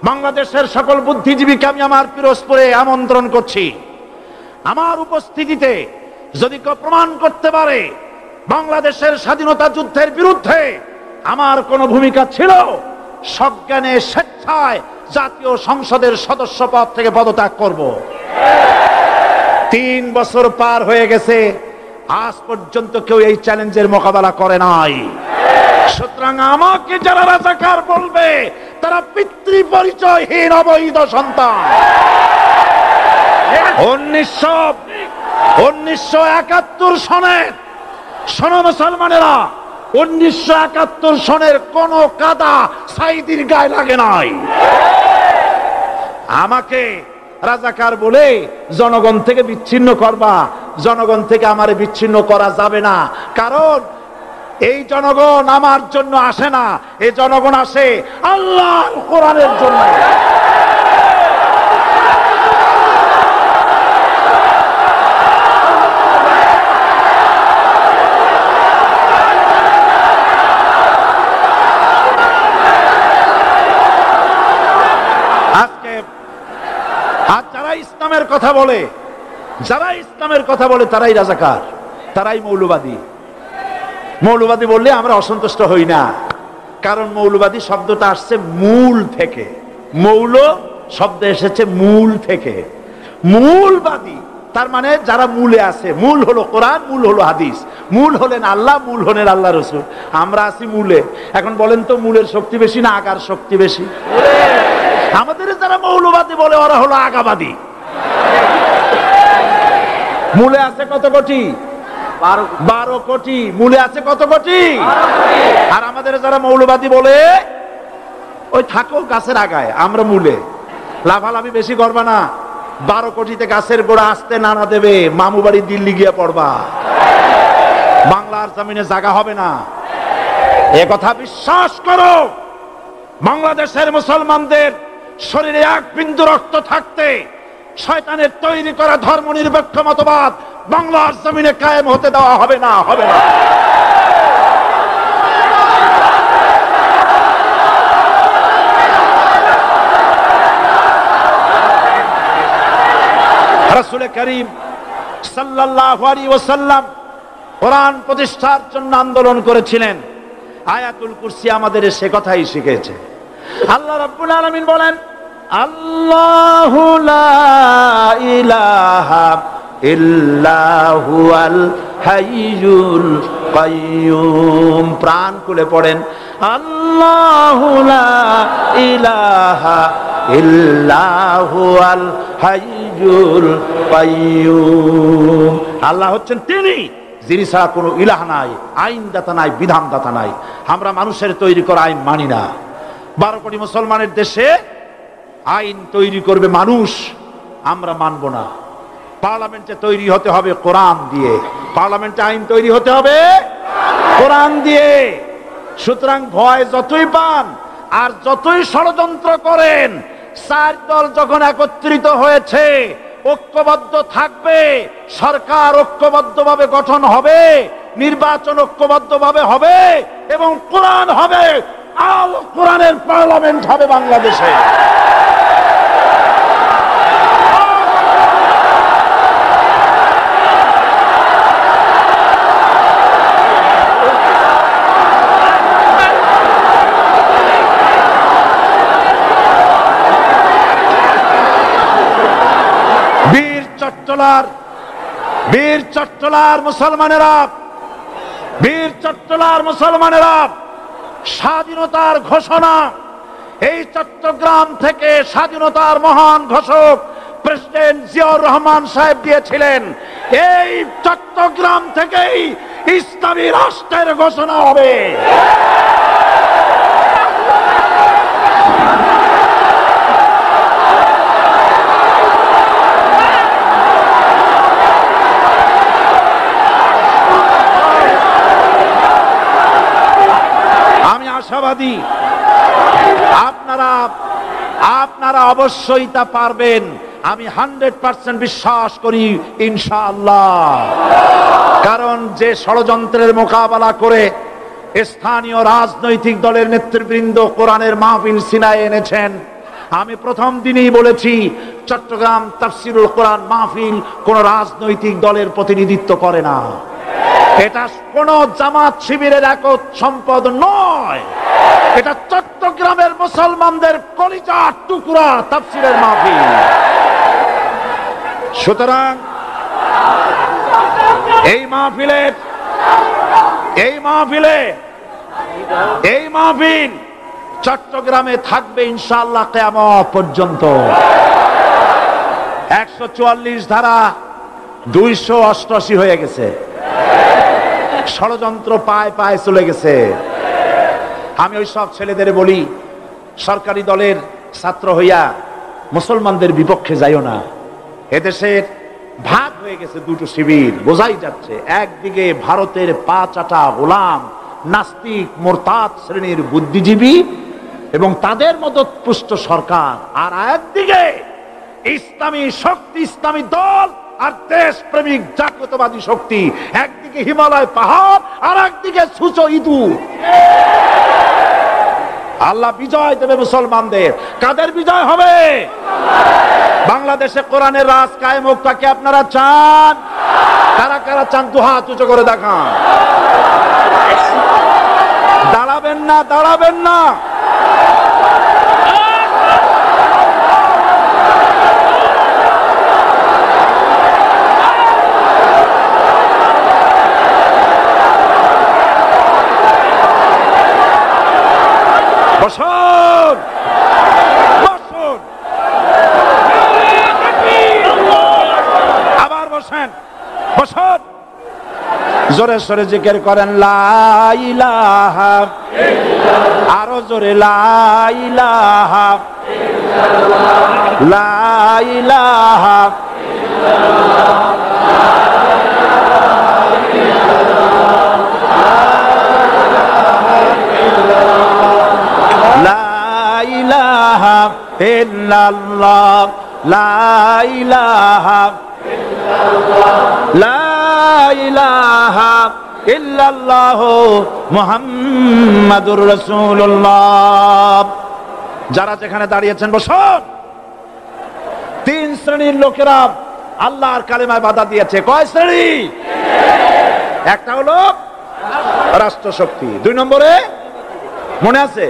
বাংলাদেশের সকল বুদ্ধিজীবীকে আমি আমার পিরোজপুরে আমন্ত্রণ করছি। আমার উপস্থিতিতে যদি কেউ প্রমাণ করতে পারে বাংলাদেশের স্বাধীনতা যুদ্ধের বিরুদ্ধে আমার কোনো ভূমিকা ছিল, সজ্ঞানে স্বেচ্ছায় জাতীয় সংসদের সদস্য পদ থেকে পদত্যাগ করব। 3 বছর পার হয়ে গেছে, আজ পর্যন্ত কেউ এই চ্যালেঞ্জের মোকাবেলা করে নাই। সুতরাং আমাকে যারা রাজাকার বলবে তারা পিতৃ পরিচয়হীন অবৈধ সন্তান। 1971 সনের, শোনো মুসলমানেরা, 1971 সনের কোন কাদা সাঈদীর গায়ে লাগে নাই। আমাকে রাজাকার বলে জনগণ থেকে বিচ্ছিন্ন করবা, জনগণ থেকে আমারে বিচ্ছিন্ন করা যাবে না। কারণ এই জনগণ আমার জন্য আসে না, এই জনগণ আসে আল্লাহর কোরআনের জন্য। আর যারা ইসলামের কথা বলে, তারাই রাজাকার, তারাই মৌলবাদী। মৌলবাদী বললে আমরা অসন্তুষ্ট হই না, কারণ মৌলবাদী শব্দটা আসছে মূল থেকে। মৌল শব্দ এসেছে মূল থেকে। মূলবাদী তার মানে যারা মূলে আছে। মূল হলো কোরআন, মূল হলো হাদিস, মূল হলেন আল্লাহ, মূল হলেন আল্লাহ রসুল। আমরা আছি মূলে। এখন বলেন তো, মূলের শক্তি বেশি না আগার শক্তি বেশি? আমাদের যারা মৌলবাদী বলে ওরা হলো আগাবাদী। মূলে আছে কত কোটি? 12 কোটি। মূলে আছে কত কোটি? আর আমাদের যারা মৌলবাদী বলে ওই থাকো গাছের আগায়, আমরা মূলে। লাফালাফি বেশি করবা না, 12 কোটিতে গাছের গোড়া আসতে নানা দেবে, মামু বাড়ি দিল্লি গিয়ে পড়বা, বাংলার জমিনে জায়গা হবে না। এ কথা বিশ্বাস করো। বাংলাদেশের মুসলমানদের শরীরে 1 বিন্দু রক্ত থাকতে শয়তানের তৈরি করা ধর্ম নিরপেক্ষ মতবাদ বাংলার জমিনে কায়েম হতে দেওয়া হবে না, হবে না। রাসূল করিম সাল্লাল্লাহু আলাইহি ওয়াসাল্লাম কোরআন প্রতিষ্ঠার জন্য আন্দোলন করেছিলেন। আয়াতুল কুরসি আমাদের সে কথাই শিখেছে। আল্লাহ রাব্বুল আলামিন বলেন, আল্লাহু লা ইলাহা ইল্লা হুয়াল হাইয়ুল কাইয়্যুম। প্রাণ খুলে পড়েন, আল্লাহু লা ইলাহা ইল্লা হুয়াল হাইয়ুল কাইয়্যুম। আল্লাহ হচ্ছেন তিনি, যিনি ছাড়া কোনো ইলাহ নাই, আইনদাতা নাই, বিধানদাতা নাই। আমরা মানুষের তৈরি করা আইন মানি না। 12 কোটি মুসলমানের দেশে আইন তৈরি করবে মানুষ, আমরা মানব না। পার্লামেন্টে তৈরি হতে হবে কোরআন দিয়ে, পার্লামেন্টে আইন তৈরি হতে হবে কোরআন দিয়ে। সুতরাং ভয় যতই পান আর যতই ষড়যন্ত্র করেন, 4 দল যখন একত্রিত হয়েছে, ঐক্যবদ্ধ থাকবে, সরকার ঐক্যবদ্ধভাবে গঠন হবে, নির্বাচন ঐক্যবদ্ধভাবে হবে এবং কোরআন হবে, আল কোরআনের পার্লামেন্ট হবে বাংলাদেশে। বীর চট্টলার মুসলমানেরা স্বাধীনতার ঘোষণা, এই চট্টগ্রাম থেকে স্বাধীনতার মহান ঘোষক প্রেসিডেন্ট জিয়াউর রহমান সাহেব দিয়েছিলেন। এই চট্টগ্রাম থেকেই ইসলামী রাষ্ট্রের ঘোষণা হবে। আশাবাদী আপনারা অবশ্যই তা পারবেন, আমি 100% বিশ্বাস করি ইনশাআল্লাহ। কারণ যে ষড়যন্ত্রের মোকাবেলা করে স্থানীয় রাজনৈতিক দলের নেতৃবৃন্দ কোরআনের মাহফিল সিনায় এনেছেন, আমি প্রথম দিনেই বলেছি চট্টগ্রাম তাফসিরুল কোরআন মাহফিল কোন রাজনৈতিক দলের প্রতিনিধিত্ব করে না। এটা কোন জামাত শিবিরের একক সম্পদ নয়, এটা চট্টগ্রামের মুসলমানদের কলিজার টুকরা তাফসিরের মাহফিল। সুতরাং এই মাহফিল চট্টগ্রামে থাকবে ইনশাআল্লাহ কিয়ামত পর্যন্ত। 144 ধারা 288 হয়ে গেছে, ষড়যন্ত্র পায় পায় চলে গেছে। আমি ওই সব ছেলেদের বলি, সরকারি দলের ছাত্র হইয়া মুসলমানদের বিপক্ষে যাইও না। এদেশের ভাগ হয়ে গেছে দুটো শিবির, বোঝাই যাচ্ছে। একদিকে ভারতের পা চাটা গোলাম নাস্তিক মোরতাদ শ্রেণীর বুদ্ধিজীবী এবং তাদের মদতপুষ্ট সরকার, আর একদিকে ইসলামী শক্তি, ইসলামী দল আর দেশ প্রেমিক জাগ্রতবাদী শক্তি। একদিকে হিমালয় পাহাড় আর একদিকে সূচো ইঁদুর। আল্লাহ বিজয় দেবে মুসলমানদের। কাদের বিজয় হবে? বাংলাদেশে কোরআনের রাজ কায়েম হোক, তাকে আপনারা চান? কারা কারা চান দু হাত উঁচু করে দেখান। দাঁড়াবেন না। বসুন। আবার বসেন। জোরে সরে জিকির করেন লা ইলাহা ইল্লাল্লাহ। আরো জোরে লা ইলাহা ইল্লাল্লাহ। লা ইলাহা ইল্লাল্লাহ। ইল্লাল্লাহ লা ইলাহা ইল্লাল্লাহ লা ইলাহা ইল্লাল্লাহ মুহাম্মাদুর রাসূলুল্লাহ। যারা যেখানে দাঁড়িয়েছেন বসুন। 3 শ্রেণীর লোকেরা আল্লাহর কালেমায় বাধা দিয়েছে। কয় শ্রেণী? একটা হলো রাষ্ট্রশক্তি, 2 নম্বরে মনে আছে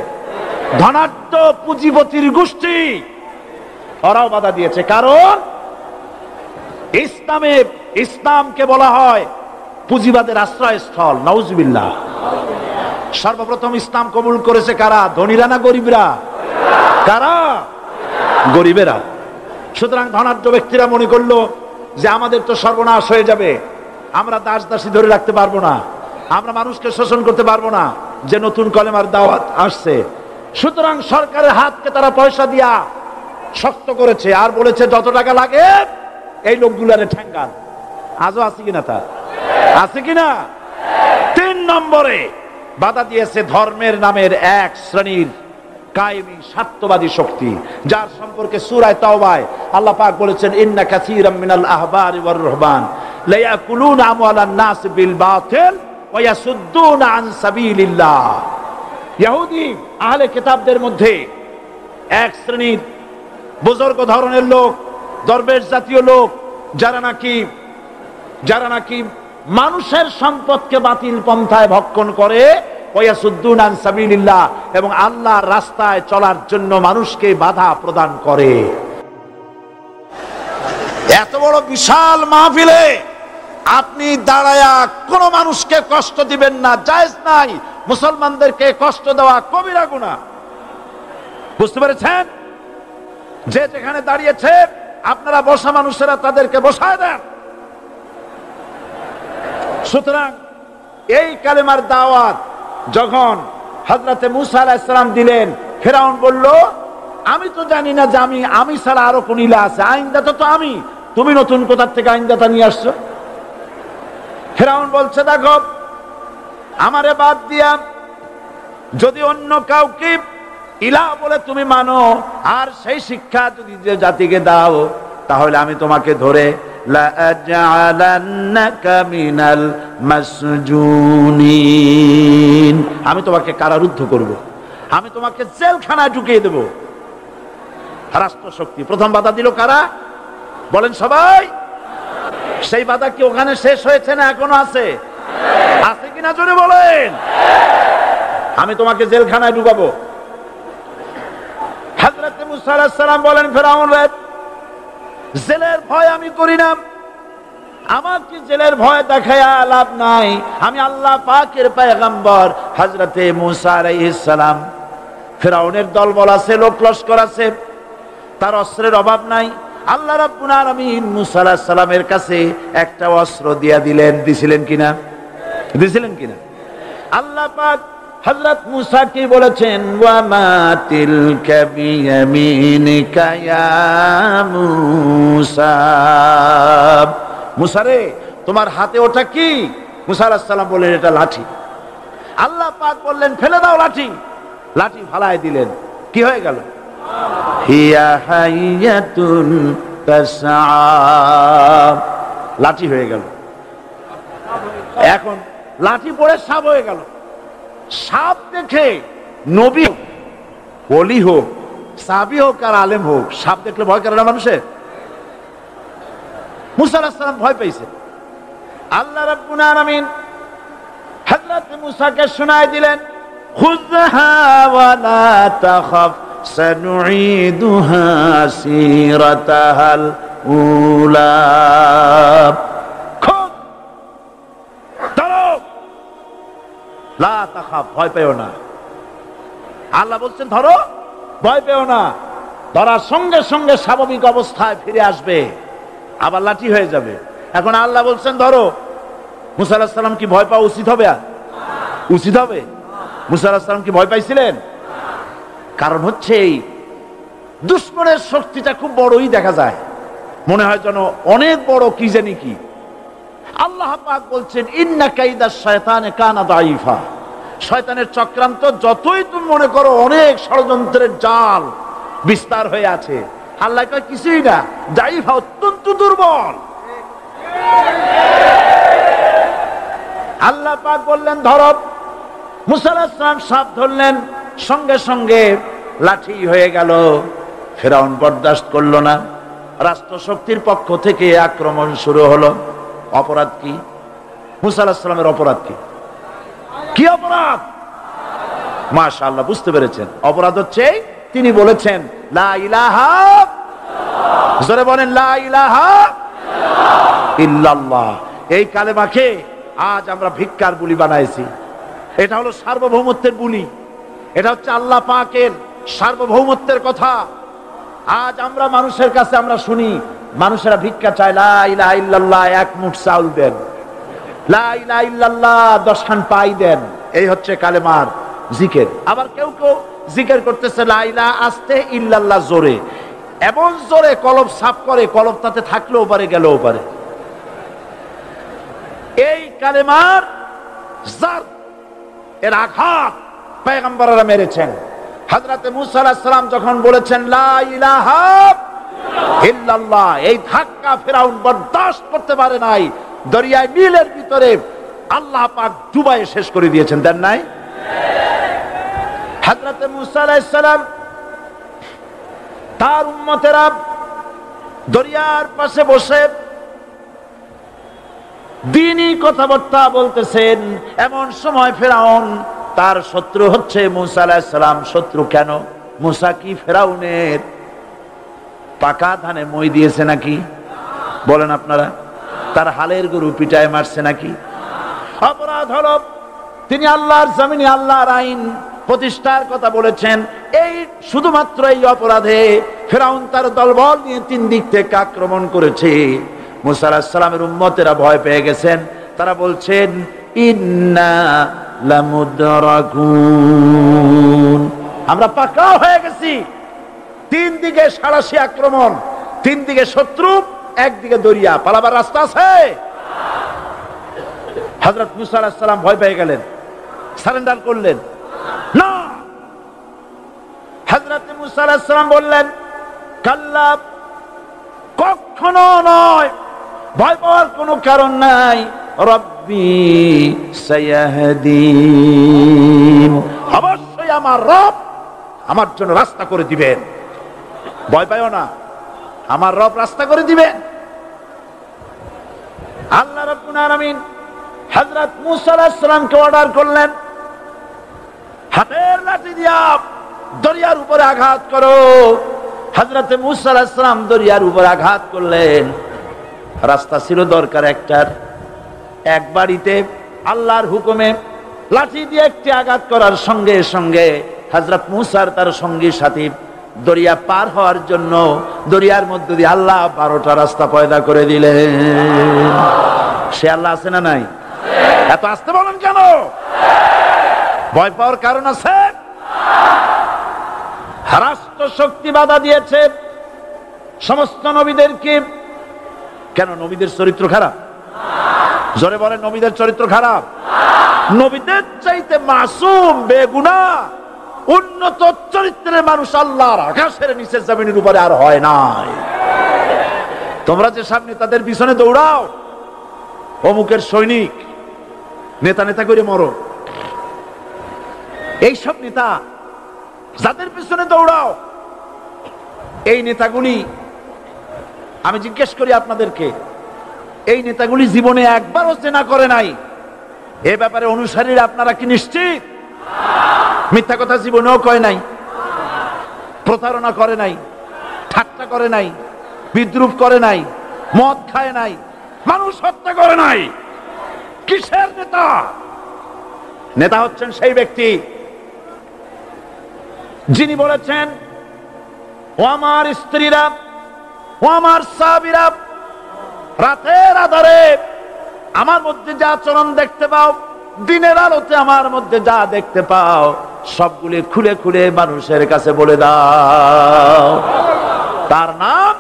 ধনাঢ্য পুঁজিপতির গোষ্ঠী, ওরাও বাধা দিয়েছে। কারণ ইসলামকে বলা হয় পুঁজিবাদের আশ্রয়স্থল। নাউজুবিল্লাহ। সর্বপ্রথম ইসলাম কবুল করেছে কারা? ধনীরা না গরিবরা? কারা? গরিবেরা। সুতরাং ধনাঢ্য ব্যক্তিরা মনে করলো যে আমাদের তো সর্বনাশ হয়ে যাবে, আমরা দাস দাসী ধরে রাখতে পারবো না, আমরা মানুষকে শোষণ করতে পারবো না, যে নতুন কলেমার দাওয়াত আসছে। সুতরাং সরকারের হাতকে তারা পয়সা দিয়া শক্ত করেছে আর বলেছে যত টাকা লাগে এই লোকগুলারে ঠ্যাঙ্গান। আজও আছে কিনা? তা আছে কিনা? 3 নম্বরে বাধা দিয়েছে ধর্মের নামের এক শ্রেণীর কায়েমি স্বার্থবাদী শক্তি, যার সম্পর্কে সূরা তাওবায় আল্লাহ পাক বলেছেন ইন্না কাসীরাম মিনাল আহবারি ওয়ার রুহবান লা ইয়াকুলুনা আমওয়ালান নাস বিল বাতিল ওয়া ইয়াসুদ্দুনা আন সাবিলিল্লাহ। ইহুদি আহলে কিতাবদের মধ্যে এক শ্রেণীর বুজুর্গ ধরনের লোক, দরবেশ জাতীয় লোক, যারা নাকি মানুষের সম্পদকে বাতিল পন্থায় ভক্ষণ করে, ওয়া ইয়াসুদ্দুনা আন সাবিলিল্লাহ, এবং আল্লাহর রাস্তায় চলার জন্য মানুষকে বাধা প্রদান করে। এত বড় বিশাল মাহফিলে আপনি দাঁড়ায়া কোন মানুষকে কষ্ট দিবেন না, জায়েজ নাই। মুসলমানদেরকে কষ্ট দেওয়া কবিরা গুনাহ। বুঝতে পেরেছেন? যে যেখানে দাঁড়িয়েছে আপনারা বসা মানুষেরা তাদেরকে বসায় দেন। সুতরাং এই কালেমার দাওয়াত যখন হযরতে মুসা আলাইহিস সালাম দিলেন, ফিরআউন বলল, আমি তো জানি না যে আমি ছাড়া আরো কোন ইলাহ আছে, আইনদাতা তো আমি, তুমি নতুন কোথা থেকে আইনদাতা নিয়ে আসছো? ফিরআউন বলছে, দেখো, আমারে বাদ দিয়া যদি অন্য কাউকে ইলাহ বলে তুমি মানো, আর সেই শিক্ষা যদি যে জাতিকে দাও, তাহলে আমি তোমাকে ধরে লাআজআলান্নাকা মিনাল মাসজুনিন, আমি তোমাকে কারারুদ্ধ করব, আমি তোমাকে জেলখানায় ঢুকিয়ে দেব। রাষ্ট্রশক্তি প্রথম বাধা দিল কারা? বলেন সবাই। সেই বাধা কি ওখানে শেষ হয়েছে না এখনো আছে? আছে কিনা জোরে বলেন। আমি তোমাকে জেলখানায় ঢুকাবো। হযরত মুসা আলাইহিস সালাম বলেন, ফিরআউন রে, জেলের ভয় আমি করি না, আমাকে জেলের ভয় দেখায়া লাভ নাই, আমি আল্লাহ পাকের পয়গম্বর। হযরতে মুসা আলাইহিস সালাম, ফিরআউনের দলবল আছে, লোক লস্কর আছে, তার অস্ত্রের অভাব নাই। আল্লাহ রাব্বুল আলামিন মুসা আলাইহিস সালামের কাছে একটা অস্ত্র দিলেন। দিছিলেন কিনা? আল্লাহ পাক হযরত মুসা কি বলেছেন? ওয়া মা তিলকা বিয়ামিনিকা ইয়া মুসা, মুসা রে, তোমার হাতে ওটা কি? মুসা আলাইহিস সালাম বললেন, এটা লাঠি। আল্লাহ পাক বললেন, ফেলে দাও লাঠি। লাঠি ফালায় দিলেন। কি হয়ে গেল? হিয়া হাইয়াতুন তাসআ, লাঠি হয়ে গেল। এখন লাঠি পড়ে সাপ হয়ে গেল। সাপ দেখে নবী হোক, ওলি হোক, সাহাবী হোক আর আলেম হোক, সাপ দেখলে ভয় করে না মানুষের? মুসা আলাইহিস সালাম ভয় পেয়েছে। আল্লাহ রাব্বুল আলামিন হযরত মুসাকে শোনায় দিলেন, খুযহা ওয়া লা তাখাফ সানুঈদুহা সিরাতাহাল উলা, খুব ধরো, লা তাখাফ, ভয় পেও না। আল্লাহ বলছেন ধরো, ভয় পেও না। ধরার সঙ্গে সঙ্গে স্বাভাবিক অবস্থায় ফিরে আসবে, আবার লাঠি হয়ে যাবে। এখন আল্লাহ বলছেন ধরো। মুসা আলাইহিস সালাম কি ভয় পাওয়া উচিত হবে? উচিত হবে? মুসা আলাইহিস সালাম কি ভয় পাইছিলেন? কারণ হচ্ছে এই দুশমনের শক্তিটা খুব বড়ই দেখা যায়, মনে হয় যেন অনেক বড়, কি জানি কি। আল্লাহ পাক বলছেন, ইন্না কাইদাশ শায়তানে কানা দাঈফা, শয়তানের চক্রান্ত যতই তুমি মনে করো অনেক ষড়যন্ত্রের জাল বিস্তার হয়ে আছে, আল্লাহ কয় কিছুই না, দাঈফা, অত্যন্ত দুর্বল। আল্লাহ পাক বললেন ধরো। মুসা আলাইহিস সালাম সাপ ধরলেন, সঙ্গে সঙ্গে লাঠি হয়ে গেল। ফিরআউন বরদাস্ত করলো না, রাষ্ট্রশক্তির পক্ষ থেকে আক্রমণ শুরু হলো। অপরাধ কি? মুসা আলাইহিস সালামের অপরাধ কি? কি অপরাধ? মাশাআল্লাহ, বুঝতে পেরেছেন। অপরাধ হচ্ছে তিনি বলেছেন লা ইলাহা, জোরে বলেন লা ইলাহা ইল্লাল্লাহ। এই কালেমাকে আজ আমরা ভিক্ষার বুলি বানাইছি। এটা হলো সার্বভৌমত্বের বুলি, এটা হচ্ছে আল্লাহ পাকের সার্বভৌমত্বের কথা। আজ আমরা মানুষের কাছে আমরা শুনি, মানুষেরা ভিক্ষা চায়, লা ইলাহা ইল্লাল্লাহ, এক মুঠ চাউল দেন, লা ইলাহা ইল্লাল্লাহ 10 খান পাই দেন। এই হচ্ছে কালেমার জিকির। আবার কেউ কেউ জিকির করতেছে লা ইলাহা আস্তে, ইল্লাল্লাহ জোরে, এমন জোরে কলব সাফ করে, কলব তাতে থাকলেও পারে, গেলেও পারে। এই কালেমার জার, এর আঘাত পয়গম্বররা মেরেছেন। হযরত মুসা আলাইহিস সালাম যখন বলেছেন লা ইলাহা ইল্লাল্লাহ, এই ধাক্কা ফিরআউন বরদাস্ত করতে পারে নাই। দরিয়ায় নীলের ভিতরে আল্লাহ পাক ডুবাইয়ে শেষ করে দিয়েছেন, দেন নাই? হযরত মুসা আলাইহিস সালাম তার উম্মতেরা দরিয়ার পাশে বসে দ্বীনি কথাবার্তা বলতেছেন। এমন সময় ফেরাউন, তার শত্রু হচ্ছে মুসা আলাইহিস সালাম। শত্রু কেন? মুসা কি ফেরাউনের পাকা ধানে মই দিয়েছে নাকি? বলেন আপনারা। তার হালের গরু পিটায় মারছে নাকি? অপরাধ হলো তিনি আল্লাহর জমিনে আল্লাহর আইন প্রতিষ্ঠার কথা বলেছেন। এই শুধুমাত্র এই অপরাধে ফেরাউন তার দলবল নিয়ে 3 দিক থেকে আক্রমণ করেছে। মুসা আলাইহিস সালামের উম্মতেরা ভয় পেয়ে গেছেন। তারা বলছেন ইন্না লামুদরাকুন, আমরা পাকা হয়ে গেছি। 3 দিকে সাড়াশি আক্রমণ, 3 দিকে শত্রু, একদিকে দরিয়া, পালাবার রাস্তা আছে? হযরত মুসা আলাইহিস সালাম ভয় পেয়ে গেলেন, সারেন্ডার করলেন না। হযরত মুসা আলাইহিস সালাম বললেন কাল্লা, কখনো নয়, ভয় পাওয়ার কোনো কারণ নাই। রব্বি সায়াহদিন, অবশ্যই আমার রব আমার জন্য রাস্তা করে দিবেন। ভয় পাইও না, আমার রব রাস্তা করে দিবেন। আল্লাহ রাব্বুল আলামিন হযরত মুসা আলাইহিস সালামকে অর্ডার করলেন, হাতের লাঠি দিয়া দরিয়ার উপরে আঘাত করো। হযরত মুসা আলাইহিস সালাম দরিয়ার উপরে আঘাত করলেন। রাস্তা ছিল দরকার একটার, এক বাড়িতে আল্লাহর হুকুমে লাঠি দিয়ে একটি আঘাত করার সঙ্গে সঙ্গে হযরত মুসার তার সঙ্গী সাথী দরিয়া পার হওয়ার জন্য দরিয়ার মধ্যে দিয়ে আল্লাহ 12টা রাস্তা পয়দা করে দিলেন। সে আল্লাহ আছে না নাই? এত আসতে বলেন কেন? ভয় পাওয়ার কারণ আছে? রাষ্ট্র শক্তি বাধা দিয়েছে সমস্ত নবীদেরকে। কেন? নবীদের চরিত্র খারাপ? জোরে বলেন, নবীদের চরিত্র খারাপ? নবীদের চাইতে মাসুম বেগুনাহ উন্নত চরিত্রের মানুষ আল্লাহর আকাশের নিচে জমিনের উপরে আর হয় নাই। তোমরা যে সামনে তাদের পিছনে দৌড়াও, অমুকের সৈনিক, নেতা নেতা করে মরো, এইসব নেতা যাদের পিছনে দৌড়াও, এই নেতাগুলি, আমি জিজ্ঞেস করি আপনাদেরকে, এই নেতাগুলি জীবনে একবারও জেনা করে নাই? এ ব্যাপারে অনুসারীরা আপনারা কি নিশ্চিত? মিথ্যা কথা জীবনেও কয় নাই, প্রতারণা করে নাই, ঠাট্টা করে নাই, বিদ্রুপ করে নাই, মদ খায় নাই, মানুষ হত্যা করে নাই। কিসের নেতা? নেতা হচ্ছেন সেই ব্যক্তি যিনি বলেছেন, ও আমার স্ত্রীরা, ও আমার সাহাবীরা, রাতের আধারে আমার মধ্যে যা আচরণ দেখতে পাও, দিনের আলোতে আমার মধ্যে যা দেখতে পাও, সবগুলি খুলে খুলে মানুষের কাছে বলে দাও। তার নাম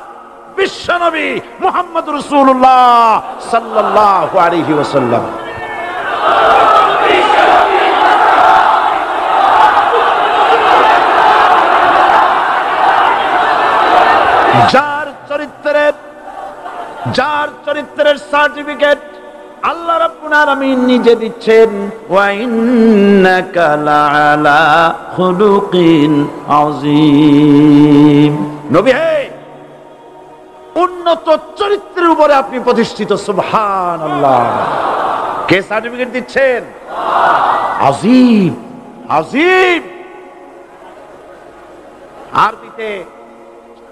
বিশ্বনবী মুহাম্মদ রাসূলুল্লাহ সাল্লাল্লাহু আলাইহি ওয়াসাল্লাম। যার চরিত্রের সার্টিফিকেট আল্লাহ রাব্বুল আলামিন নিজে দিচ্ছেন, ওয়া ইন্নাকা লাআলা খুলুকিন আযীম। নবী হে, উন্নত চরিত্রের উপরে আপনি প্রতিষ্ঠিত। সুবহানাল্লাহ। কে সার্টিফিকেট দিচ্ছেন? আযীম, আযীম। আরবিতে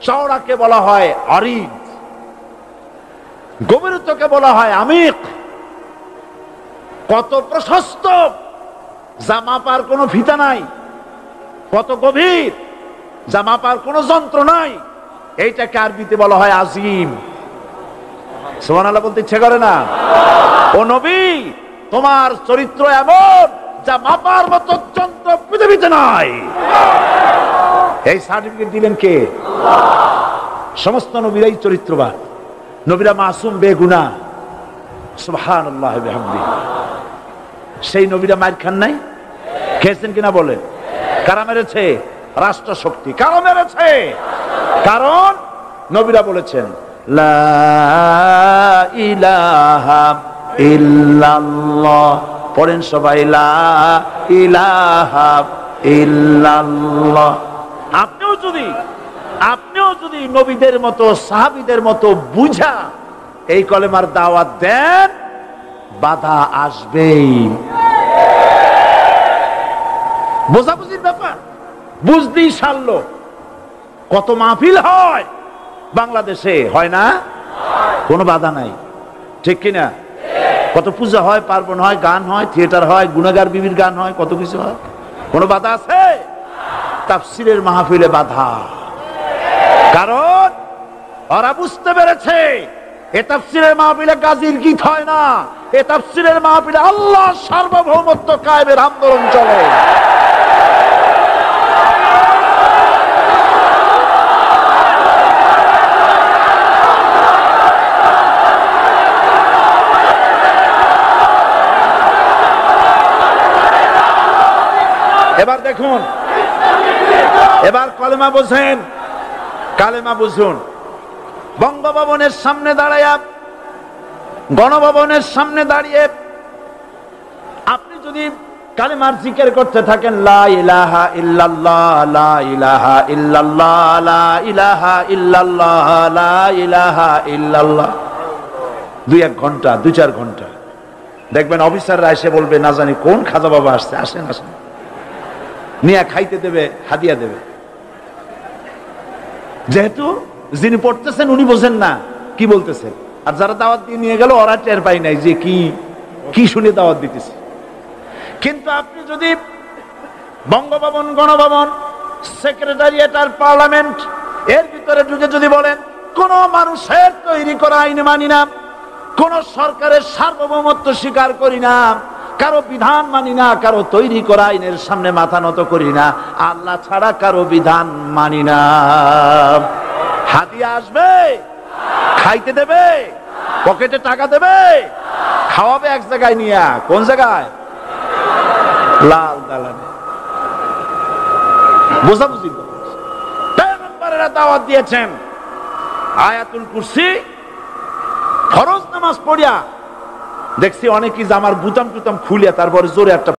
চওড়াকে বলা হয় আরিদ, গভীরতাকে বলা হয় আমিক। কত প্রশস্ত, যা মাপার কোনো ফিতা নাই, কত গভীর, যা মাপার কোনো যন্ত্র নাই, এইটাকে আরবিতে বলা হয় আজিম। সুবহানাল্লাহ বলতে ইচ্ছে করে না? ও নবী, তোমার চরিত্র এমন যা মাপার মতো যন্ত্র পৃথিবীতে নাই। এই সার্টিফিকেট দিলেন কে? সমস্ত নবীরাই চরিত্রবান, নবীরা মাসুম বেগুনাহ। সুবহানাল্লাহ বিহামদিহি। সেই নবীরা মার খান নাই? খেয়েছেন কিনা বলেন? কারা মেরেছে? রাষ্ট্র শক্তি। কারা মেরেছে? কারণ নবীরা বলেছেন লা ইলাহা ইল্লাল্লাহ। পড়েন সবাই, লা ইলাহা ইল্লাল্লাহ। আপনিও যদি নবীদের মতো সাহাবীদের মতো বুঝা এই কলেমার দাওয়াত দেন, বাধা আসবেই। বোঝাবুঝির ব্যাপার, বুঝতেই সারলো। কত মাহফিল হয় বাংলাদেশে, হয় না? কোনো বাধা নাই, ঠিক কিনা? কত পূজা হয়, পার্বণ হয়, গান হয়, থিয়েটার হয়, গুনাগার বিবির গান হয়, কত কিছু হয়। কোনো বাধা আছে? তাফসীরের মাহফিলে বাধা। কারণ ওরা বুঝতে পেরেছে এ তাফসীরের মাহফিলে গাজীর গীত হয় না, এ তাফসীরের মাহফিলে আল্লাহ সার্বভৌমত্ব কায়েমের আন্দোলন চলে। এবার দেখুন, এবার কলেমা বোঝেন, কালেমা বুঝুন। বঙ্গভবনের সামনে দাঁড়ায়া, গণভবনের সামনে দাঁড়িয়ে আপনি যদি কালেমার জিকির করতে থাকেন, লা ইলাহা ইল্লাল্লাহ, লা ইলাহা ইল্লাল্লাহ, লা ইলাহা ইল্লাল্লাহ, লা ইলাহা ইল্লাল্লাহ, 2-1 ঘন্টা, 2-4 ঘন্টা, দেখবেন অফিসাররা এসে বলবে, না জানি কোন খাজা বাবা আসছে, আসেন আসেন, নিয়ে খাইতে দেবে, হাদিয়া দেবে। যেহেতু যিনি পড়তেছেন উনি বোঝেন না কি বলতেছেন, আর যারা দাওয়াত দিয়ে নিয়ে গেল ওরা টের পাই নাই যে কি শুনে দাওয়াত দিতেছে। কিন্তু আপনি যদি বঙ্গভবন, গণভবন, সেক্রেটারিয়েট আর পার্লামেন্ট এর ভিতরে ঢুকে যদি বলেন, কোন মানুষের তৈরি করা আইন মানি না, কোন সরকারের সার্বভৌমত্ব স্বীকার করি না, কারো বিধান মানি না, কারো তৈরি করা আইনের সামনে মাথা নত করি না, আল্লাহ ছাড়া কারো বিধান মানি না, হাদিয়া আসবে, খাইতে দেবে, পকেটে টাকা দেবে, খাওয়াবে এক জায়গায় নিয়ে। কোন জায়গায়? লাল দালানে। বোঝাবুঝি। পয়গম্বরেরা দাওয়াত দিয়েছেন আয়াতুল কুরসি ফরজ নামাজ পড়িয়া। দেখছি অনেকেই জামার বুতাম টুতাম খুলিয়া তারপরে জোরে একটা